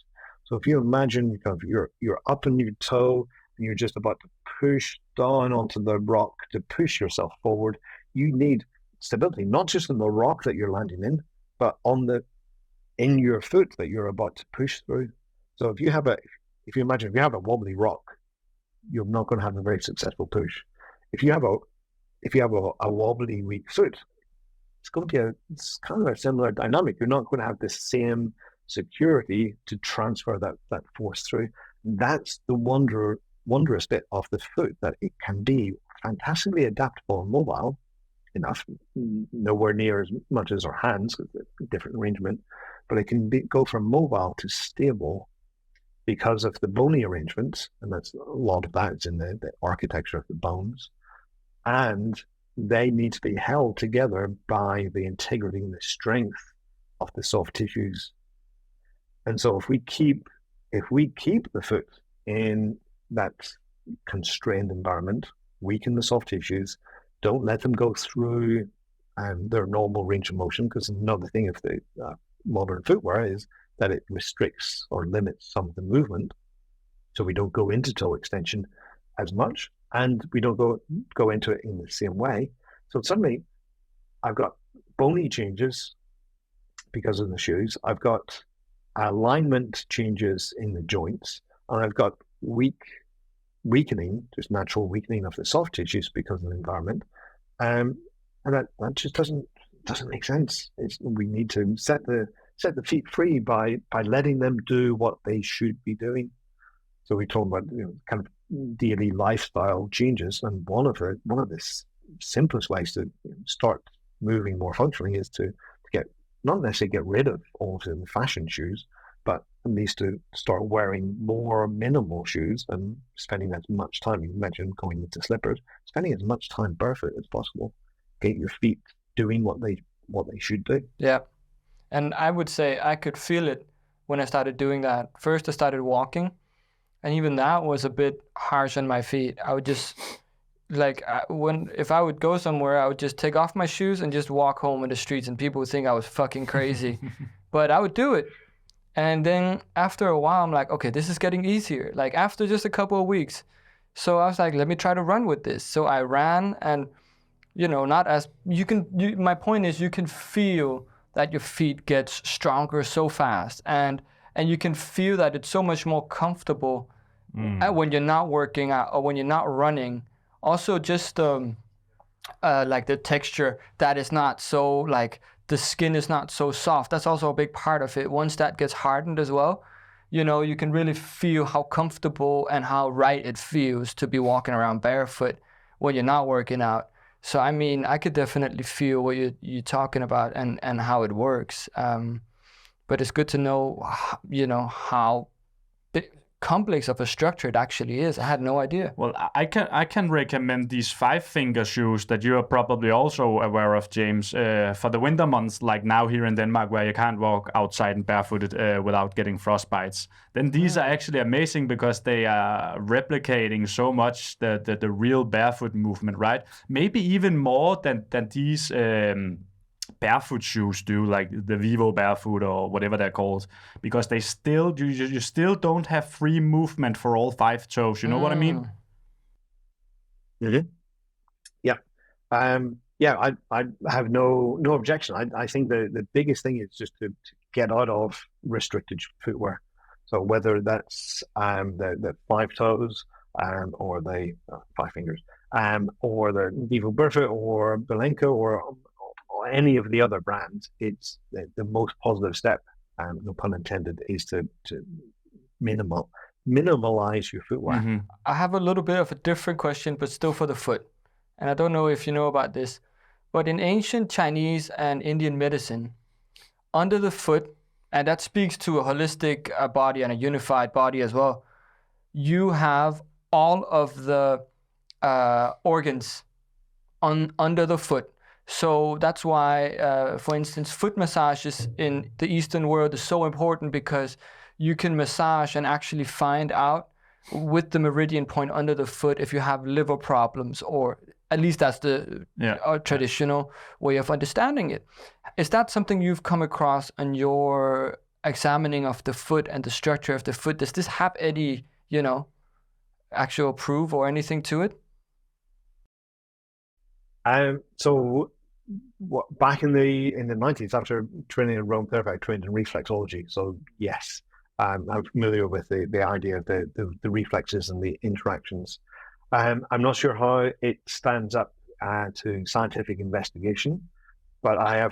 So if you imagine you're up on your toe and you're just about to push down onto the rock to push yourself forward, you need stability, not just in the rock that you're landing in, but in your foot that you're about to push through. So if you imagine you have a wobbly rock, you're not going to have a very successful push. If you have a wobbly, weak foot, it's kind of a similar dynamic. You're not going to have the same security to transfer that force through. That's the wondrous bit of the foot, that it can be fantastically adaptable and mobile enough, nowhere near as much as our hands, because it's a different arrangement, but it can go from mobile to stable because of the bony arrangements, and that's a lot of that is in the architecture of the bones, and they need to be held together by the integrity and the strength of the soft tissues. And so if we keep the foot in that constrained environment, weaken the soft tissues, don't let them go through their normal range of motion, because another thing of the modern footwear is that it restricts or limits some of the movement, so we don't go into toe extension as much, and we don't go into it in the same way. So suddenly I've got bony changes because of the shoes, I've got alignment changes in the joints, and I've got weakening, just natural weakening of the soft tissues because of the environment, and that just doesn't make sense. We need to set the feet free by letting them do what they should be doing. So we talk about kind of daily lifestyle changes, and one of the simplest ways to start moving more functionally is to not necessarily get rid of all of the fashion shoes, but at least to start wearing more minimal shoes and spending as much time. You mentioned going into slippers, spending as much time barefoot as possible. Get your feet doing what they should do. Yeah. And I would say I could feel it when I started doing that. First, I started walking, and even that was a bit harsh on my feet. I would just if I would go somewhere, I would just take off my shoes and just walk home in the streets, and people would think I was fucking crazy. But I would do it. And then after a while, I'm like, okay, this is getting easier. Like after just a couple of weeks. So I was like, let me try to run with this. So I ran, and my point is you can feel that your feet get stronger so fast, and you can feel that it's so much more comfortable when you're not working out or when you're not running. Also, just like the texture that is not so like the skin is not so soft. That's also a big part of it. Once that gets hardened as well, you can really feel how comfortable and how right it feels to be walking around barefoot when you're not working out. So I mean, I could definitely feel what you're talking about and how it works. But it's good to know, how complex of a structure it actually is. I had no idea. Well, I can recommend these 5-finger shoes that you are probably also aware of, James, for the winter months, like now here in Denmark, where you can't walk outside and barefooted without getting frostbites. Then these are actually amazing because they are replicating so much the real barefoot movement, right? Maybe even more than these barefoot shoes do, like the Vivo barefoot or whatever they're called, because they still you still don't have free movement for all 5 toes. You know what I mean? Mm-hmm. Yeah. I have no objection. I think the biggest thing is just to get out of restricted footwear. So whether that's the 5 toes or the 5 fingers or the Vivo barefoot or Belenko or any of the other brands, it's the most positive step, no pun intended, is to minimalize your footwear. Mm-hmm. I have a little bit of a different question, but still for the foot. And I don't know if you know about this, but in ancient Chinese and Indian medicine, under the foot, and that speaks to a holistic body and a unified body as well, you have all of the organs under the foot. So that's why, for instance, foot massages in the Eastern world is so important, because you can massage and actually find out with the meridian point under the foot if you have liver problems, or at least that's the traditional way of understanding it. Is that something you've come across in your examining of the foot and the structure of the foot? Does this have any, actual proof or anything to it? So back in the 90s, after training in aromatherapy, I trained in reflexology. So yes, I'm familiar with the idea of the reflexes and the interactions. I'm not sure how it stands up to scientific investigation, but I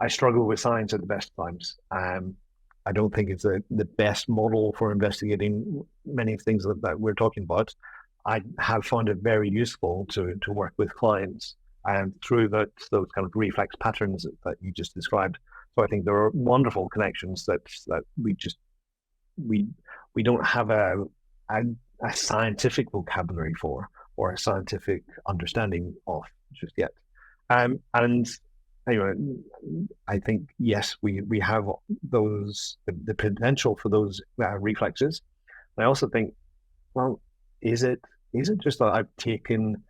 struggle with science at the best times. I don't think it's the best model for investigating many things that we're talking about. I have found it very useful to work with clients through those kind of reflex patterns that you just described. So I think there are wonderful connections that we don't have a scientific vocabulary for, or a scientific understanding of just yet. And anyway, I think yes, we have the potential for those reflexes. And I also think, well, is it just that I've taken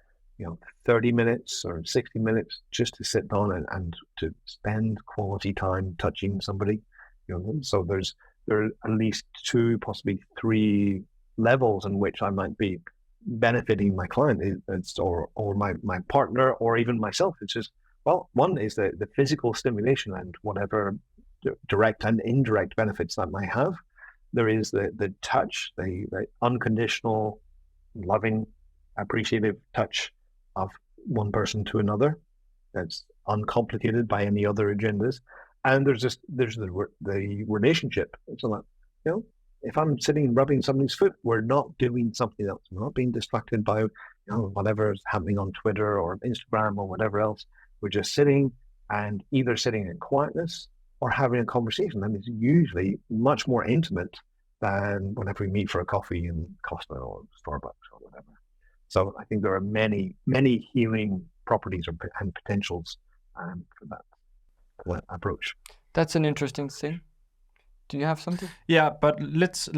30 minutes or 60 minutes just to sit down and to spend quality time touching somebody? So there are at least 2, possibly 3 levels in which I might be benefiting my client or my partner, or even myself. It's just, well, one is the physical stimulation and whatever direct and indirect benefits that might have. There is the touch, the unconditional, loving, appreciative touch of one person to another that's uncomplicated by any other agendas. And there's the relationship. So that, if I'm sitting and rubbing somebody's foot, we're not doing something else. We're not being distracted by whatever's happening on Twitter or Instagram or whatever else. We're just sitting, and either sitting in quietness or having a conversation. And it's usually much more intimate than whenever we meet for a coffee in Costa or Starbucks or whatever. So I think there are many, many healing properties and potentials for that. approach. That's an interesting thing. Do you have something? Yeah, but let's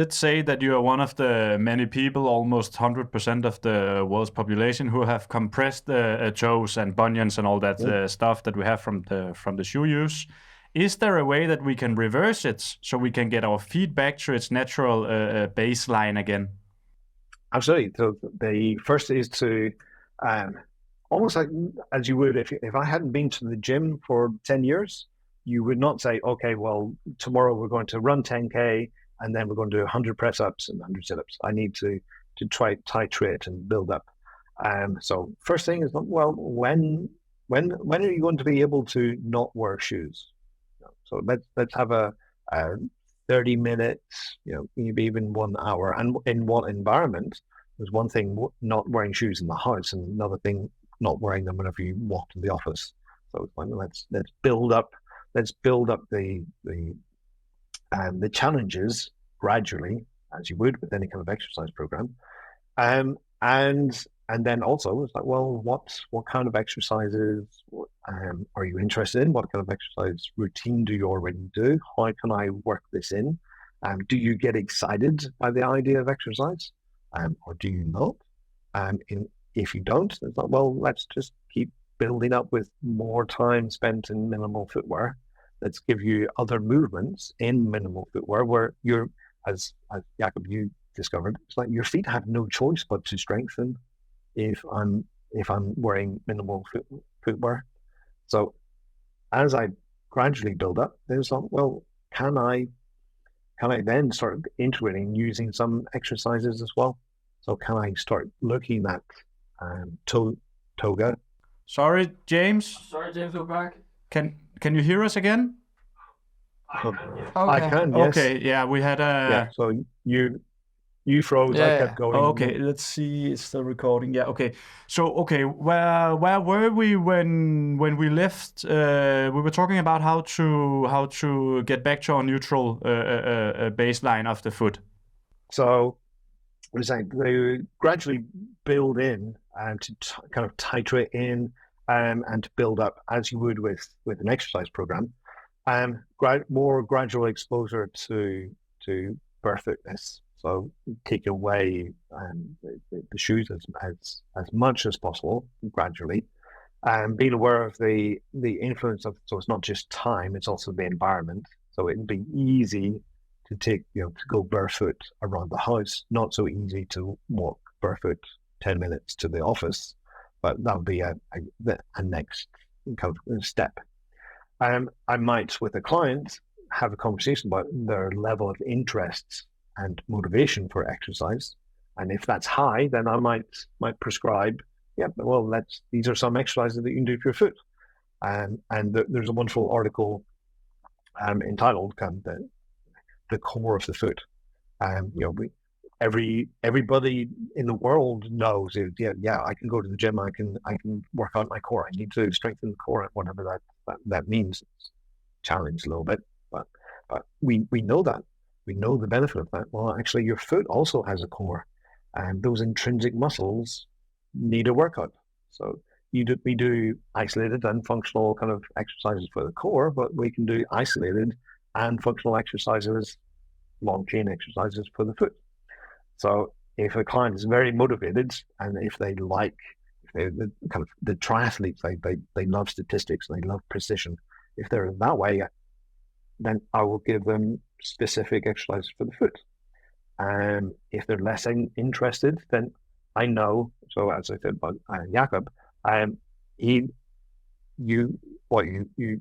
say that you are one of the many people, almost 100% of the world's population, who have compressed toes and bunions and all that stuff that we have from the shoe use. Is there a way that we can reverse it so we can get our feet back to its natural baseline again? Absolutely. So the first is to almost like as you would if I hadn't been to the gym for 10 years, you would not say, okay, well, tomorrow we're going to run 10K and then we're going to do 100 press ups and 100 sit ups. I need to try titrate and build up. So first thing is, well, when are you going to be able to not wear shoes? So let's have a 30 minutes, maybe even 1 hour. And in what environment? There's one thing not wearing shoes in the house, and another thing not wearing them whenever you walk to the office. So let's build up. Let's build up the challenges gradually, as you would with any kind of exercise program, and then also it's like, well, what kind of exercises are you interested in? What kind of exercise routine do you already do? How can I work this in? Do you get excited by the idea of exercise, or do you not? If you don't, it's like, well, let's just keep building up with more time spent in minimal footwear. Let's give you other movements in minimal footwear where you're, as Jakob, you discovered, it's like your feet have no choice but to strengthen if I'm wearing minimal footwear. So as I gradually build up, there's like, well, can I then start integrating using some exercises as well? So can I start looking at toga? Sorry, James, we're back. Can you hear us again? Okay. I can, yes. Okay, yeah, we had a... Yeah, so you froze, I kept going. Okay, let's see, it's still recording. Yeah, okay. So, okay, where were we when we left? We were talking about how to get back to our neutral baseline of the foot. So, I was saying, they gradually build in and to kind of titrate in and to build up as you would with an exercise program. More gradual exposure to barefootiness. So take away the shoes as much as possible gradually, and being aware of the influence of. So it's not just time; it's also the environment. So it'd be easy to take to go barefoot around the house. Not so easy to walk barefoot 10 minutes to the office, but that would be a next kind of step. I might, with a client, have a conversation about their level of interest and motivation for exercise, and if that's high, then I might prescribe. Yeah, well, these are some exercises that you can do for your foot, and there's a wonderful article entitled "The Core of the Foot." Everybody in the world knows. Yeah, I can go to the gym. I can work out my core. I need to strengthen the core, whatever that means. It's challenged a little bit, but we know that. We know the benefit of that. Well, actually, your foot also has a core, and those intrinsic muscles need a workout. So we do isolated and functional kind of exercises for the core, but we can do isolated and functional exercises, long chain exercises for the foot. So if a client is very motivated, and if they the triathletes, they love statistics, they love precision. If they're that way, then I will give them specific exercises for the foot. If they're less interested, then I know. So as I said about Jakob, you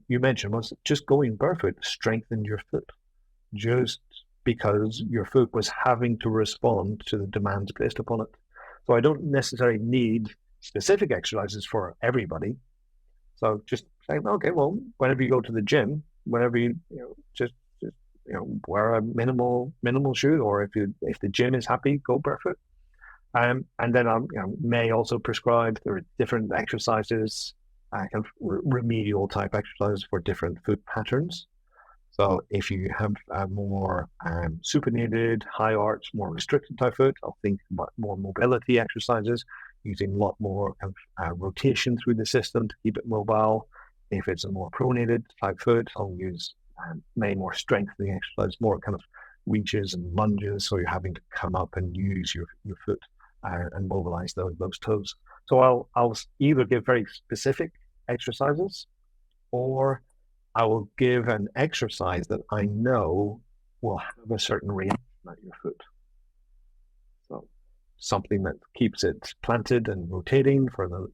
mentioned was just going barefoot strengthened your foot, just because your foot was having to respond to the demands placed upon it. So I don't necessarily need specific exercises for everybody. So just saying, okay, well, whenever you go to the gym, whenever you just wear a minimal shoe, or if the gym is happy, go barefoot. And then I may also prescribe there are different exercises, kind of remedial type exercises for different foot patterns. So if you have a more supinated, high arch, more restricted type foot, I'll think about more mobility exercises, using a lot more kind of rotation through the system to keep it mobile. If it's a more pronated type foot, I'll use many more strengthening exercises, more kind of reaches and lunges, so you're having to come up and use your foot and mobilize those toes. So I'll either give very specific exercises, or I will give an exercise that I know will have a certain reaction at your foot. So something that keeps it planted and rotating for the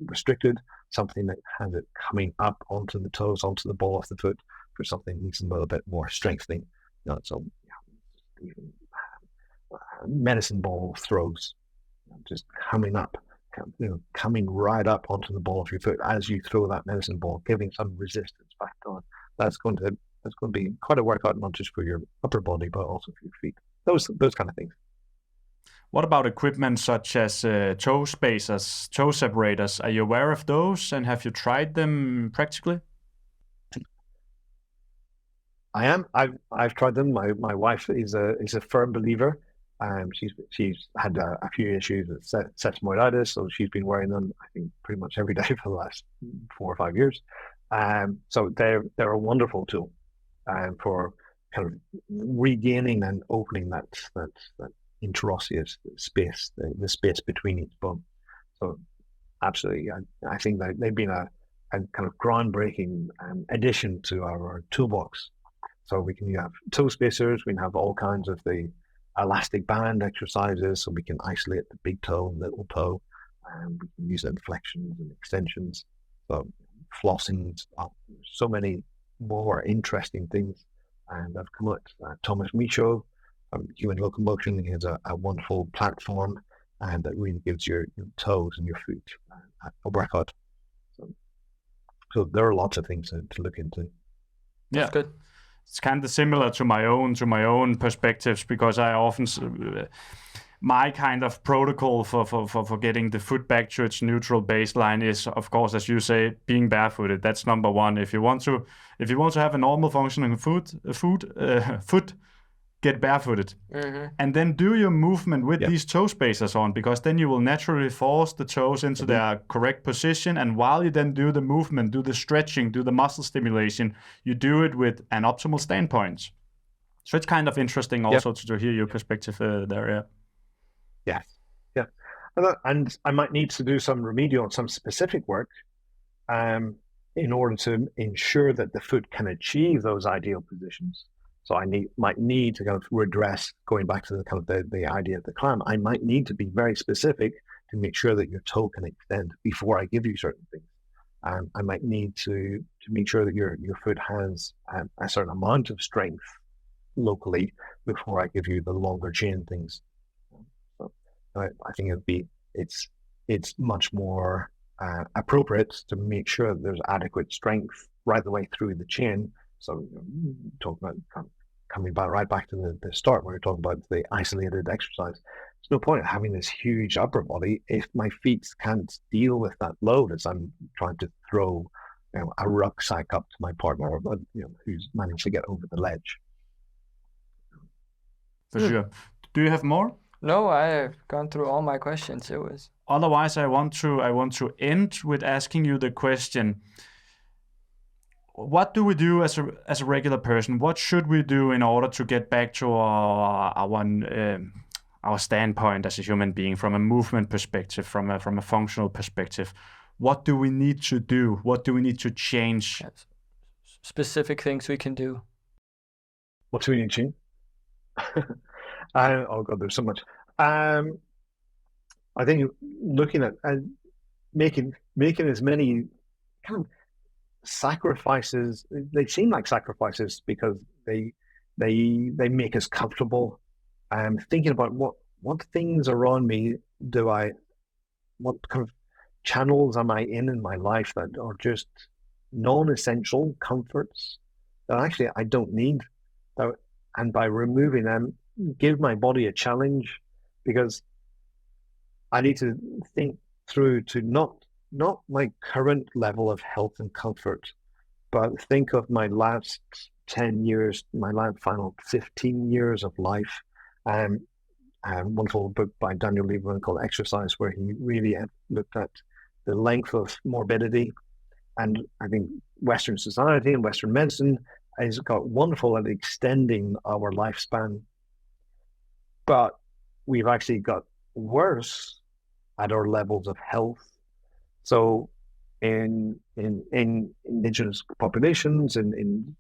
restricted, something that has it coming up onto the toes, onto the ball of the foot, for something that needs a little bit more strengthening. So even medicine ball throws, just coming up, coming right up onto the ball of your foot as you throw that medicine ball, giving some resistance back on. That's going to be quite a workout, not just for your upper body, but also for your feet. Those kind of things. What about equipment such as toe spacers, toe separators? Are you aware of those, and have you tried them practically? I am. I've tried them. My wife is a firm believer. She's had a few issues with sesamoiditis, so she's been wearing them, I think, pretty much every day for the last 4 or 5 years. So they're a wonderful tool for kind of regaining and opening that interosseous space, the space between each bone. So absolutely, I think that they've been a kind of groundbreaking addition to our toolbox. So we can have toe spacers, we can have all kinds of the elastic band exercises, so we can isolate the big toe and little toe, and we can use it in flexions and extensions. So flossing, so many more interesting things. And I've come out, Thomas Michaud, Human Locomotion, he has a wonderful platform, and that really gives your toes and your feet a workout. So there are lots of things to look into. That's good. It's kind of similar to my own perspectives, because I often my kind of protocol for getting the foot back to its neutral baseline is, of course, as you say, being barefooted. That's number one. If you want to have a normal functioning foot, get barefooted, and then do your movement with these toe spacers on, because then you will naturally force the toes into their correct position. And while you then do the movement, do the stretching, do the muscle stimulation, you do it with an optimal standpoint. So it's kind of interesting also to hear your perspective there. Yeah. And I might need to do some remedial, some specific work in order to ensure that the foot can achieve those ideal positions. So I might need to kind of redress, going back to the kind of the idea of the climb. I might need to be very specific to make sure that your toe can extend before I give you certain things. I might need to make sure that your foot has a certain amount of strength locally before I give you the longer chain things. So I think it's much more appropriate to make sure that there's adequate strength right the way through the chain. So talk about coming back right back to the start where we're talking about the isolated exercise. There's no point in having this huge upper body if my feet can't deal with that load as I'm trying to throw a rucksack up to my partner, or who's managed to get over the ledge. For sure. Do you have more? No, I've gone through all my questions. It was. Otherwise, I want to end with asking you the question: what do we do as a regular person? What should we do in order to get back to our standpoint as a human being, from a movement perspective, from a functional perspective? What do we need to do? What do we need to change? Specific things we can do. What do we need to change? Oh God, there's so much. I think looking at and making as many kind of sacrifices. They seem like sacrifices because they make us comfortable. Thinking about what things around me what kind of channels am I in my life that are just non-essential comforts that actually I don't need. And by removing them, give my body a challenge, because I need to think through to not my current level of health and comfort, but think of my last 10 years, my final 15 years of life. A wonderful book by Daniel Lieberman called Exercise, where he really looked at the length of morbidity and I think Western society and Western medicine has got wonderful at extending our lifespan, but we've actually got worse at our levels of health. So in indigenous populations, in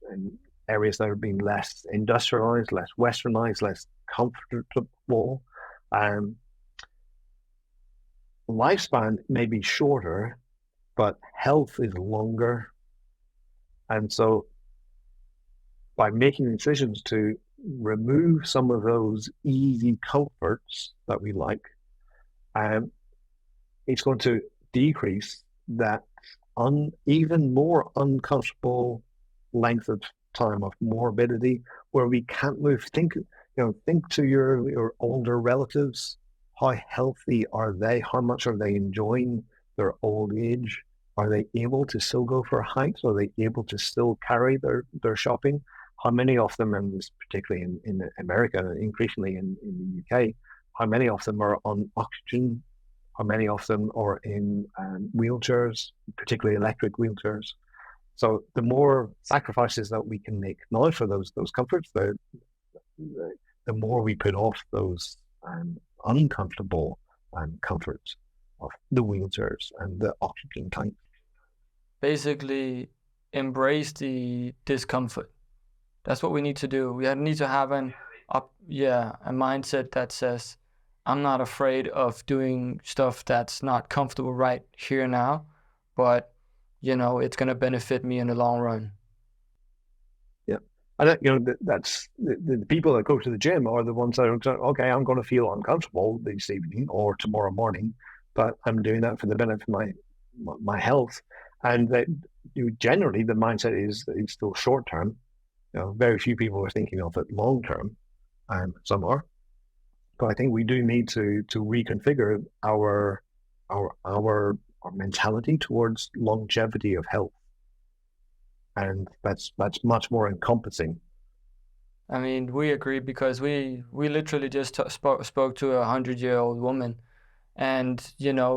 areas that are being less industrialized, less westernized, less comfortable, lifespan may be shorter, but health is longer. And so by making decisions to remove some of those easy comforts that we like, it's going to decrease that even more uncomfortable length of time of morbidity where we can't move. Think to your older relatives. How healthy are they? How much are they enjoying their old age? Are they able to still go for hikes? Are they able to still carry their shopping? How many of them, and this particularly in America, and increasingly in the UK, how many of them are on oxygen? How many of them are in wheelchairs, particularly electric wheelchairs? So the more sacrifices that we can make now for those comforts, the more we put off those uncomfortable comforts of the wheelchairs and the oxygen tank. Basically, embrace the discomfort. That's what we need to do. We need to have a mindset that says, I'm not afraid of doing stuff that's not comfortable right here now, but it's going to benefit me in the long run. Yeah. And that's the people that go to the gym are the ones that are, okay, I'm going to feel uncomfortable this evening or tomorrow morning, but I'm doing that for the benefit of my health. And that generally the mindset is it's still short term. Very few people are thinking of it long term, and some are. But I think we do need to reconfigure our mentality towards longevity of health, and that's much more encompassing. I mean, we agree because we literally just spoke to a 100-year-old woman, and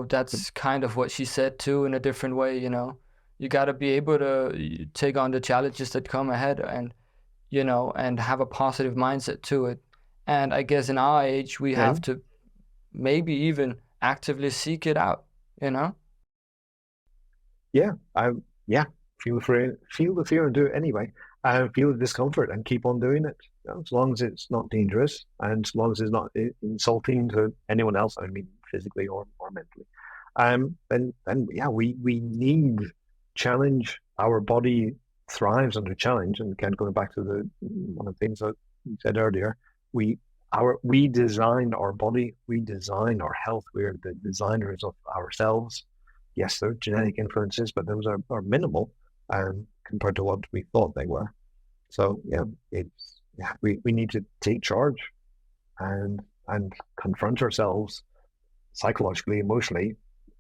that's kind of what she said too in a different way. You got to be able to take on the challenges that come ahead, and and have a positive mindset to it. And I guess in our age, we have to maybe even actively seek it out, Yeah, feel the fear and do it anyway. Feel the discomfort and keep on doing it. As long as it's not dangerous and as long as it's not insulting to anyone else, I mean, physically or mentally. Then we need challenge. Our body thrives under challenge, and again, going back to one of the things that you said earlier, we design our body, we design our health. We're the designers of ourselves. Yes, there are genetic influences, but those are minimal compared to what we thought they were. So we need to take charge and confront ourselves psychologically, emotionally,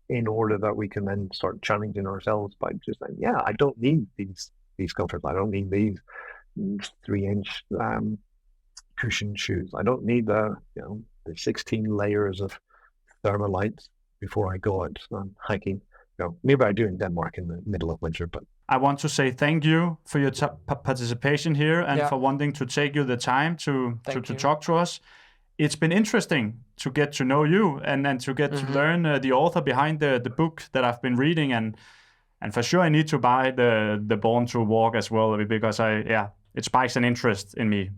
in order that we can then start challenging ourselves by just saying, I don't need these comforts. I don't need these 3-inch cushion shoes. I don't need the 16 layers of thermalites before I go out hiking. Maybe I do in Denmark in the middle of winter, but I want to say thank you for your participation here and for wanting to take you the time to talk to us. It's been interesting to get to know you and to get to learn the author behind the book that I've been reading, and for sure I need to buy the Born to Walk as well, because it spikes an interest in me.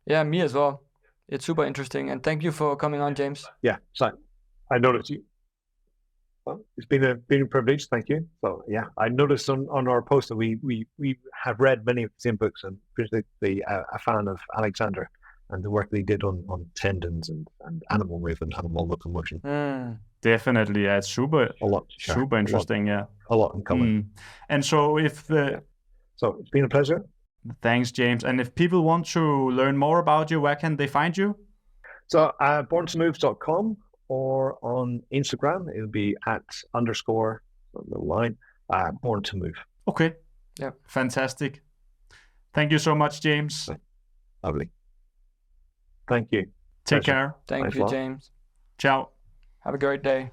Yeah, me as well. It's super interesting, and thank you for coming on, James. Yeah, so I noticed you. Well, it's been a privilege. Thank you. So I noticed on our post that we have read many of the same books, and particularly a fan of Alexander and the work that he did on tendons and animal movement, animal locomotion. Definitely, it's super interesting. A lot in common. And so so it's been a pleasure. Thanks, James. And if people want to learn more about you, where can they find you? So borntomove.com, or on Instagram, it'll be @_born to move. Okay. Yeah. Fantastic. Thank you so much, James. Lovely. Thank you. Take care. Thank you, James. Ciao. Have a great day.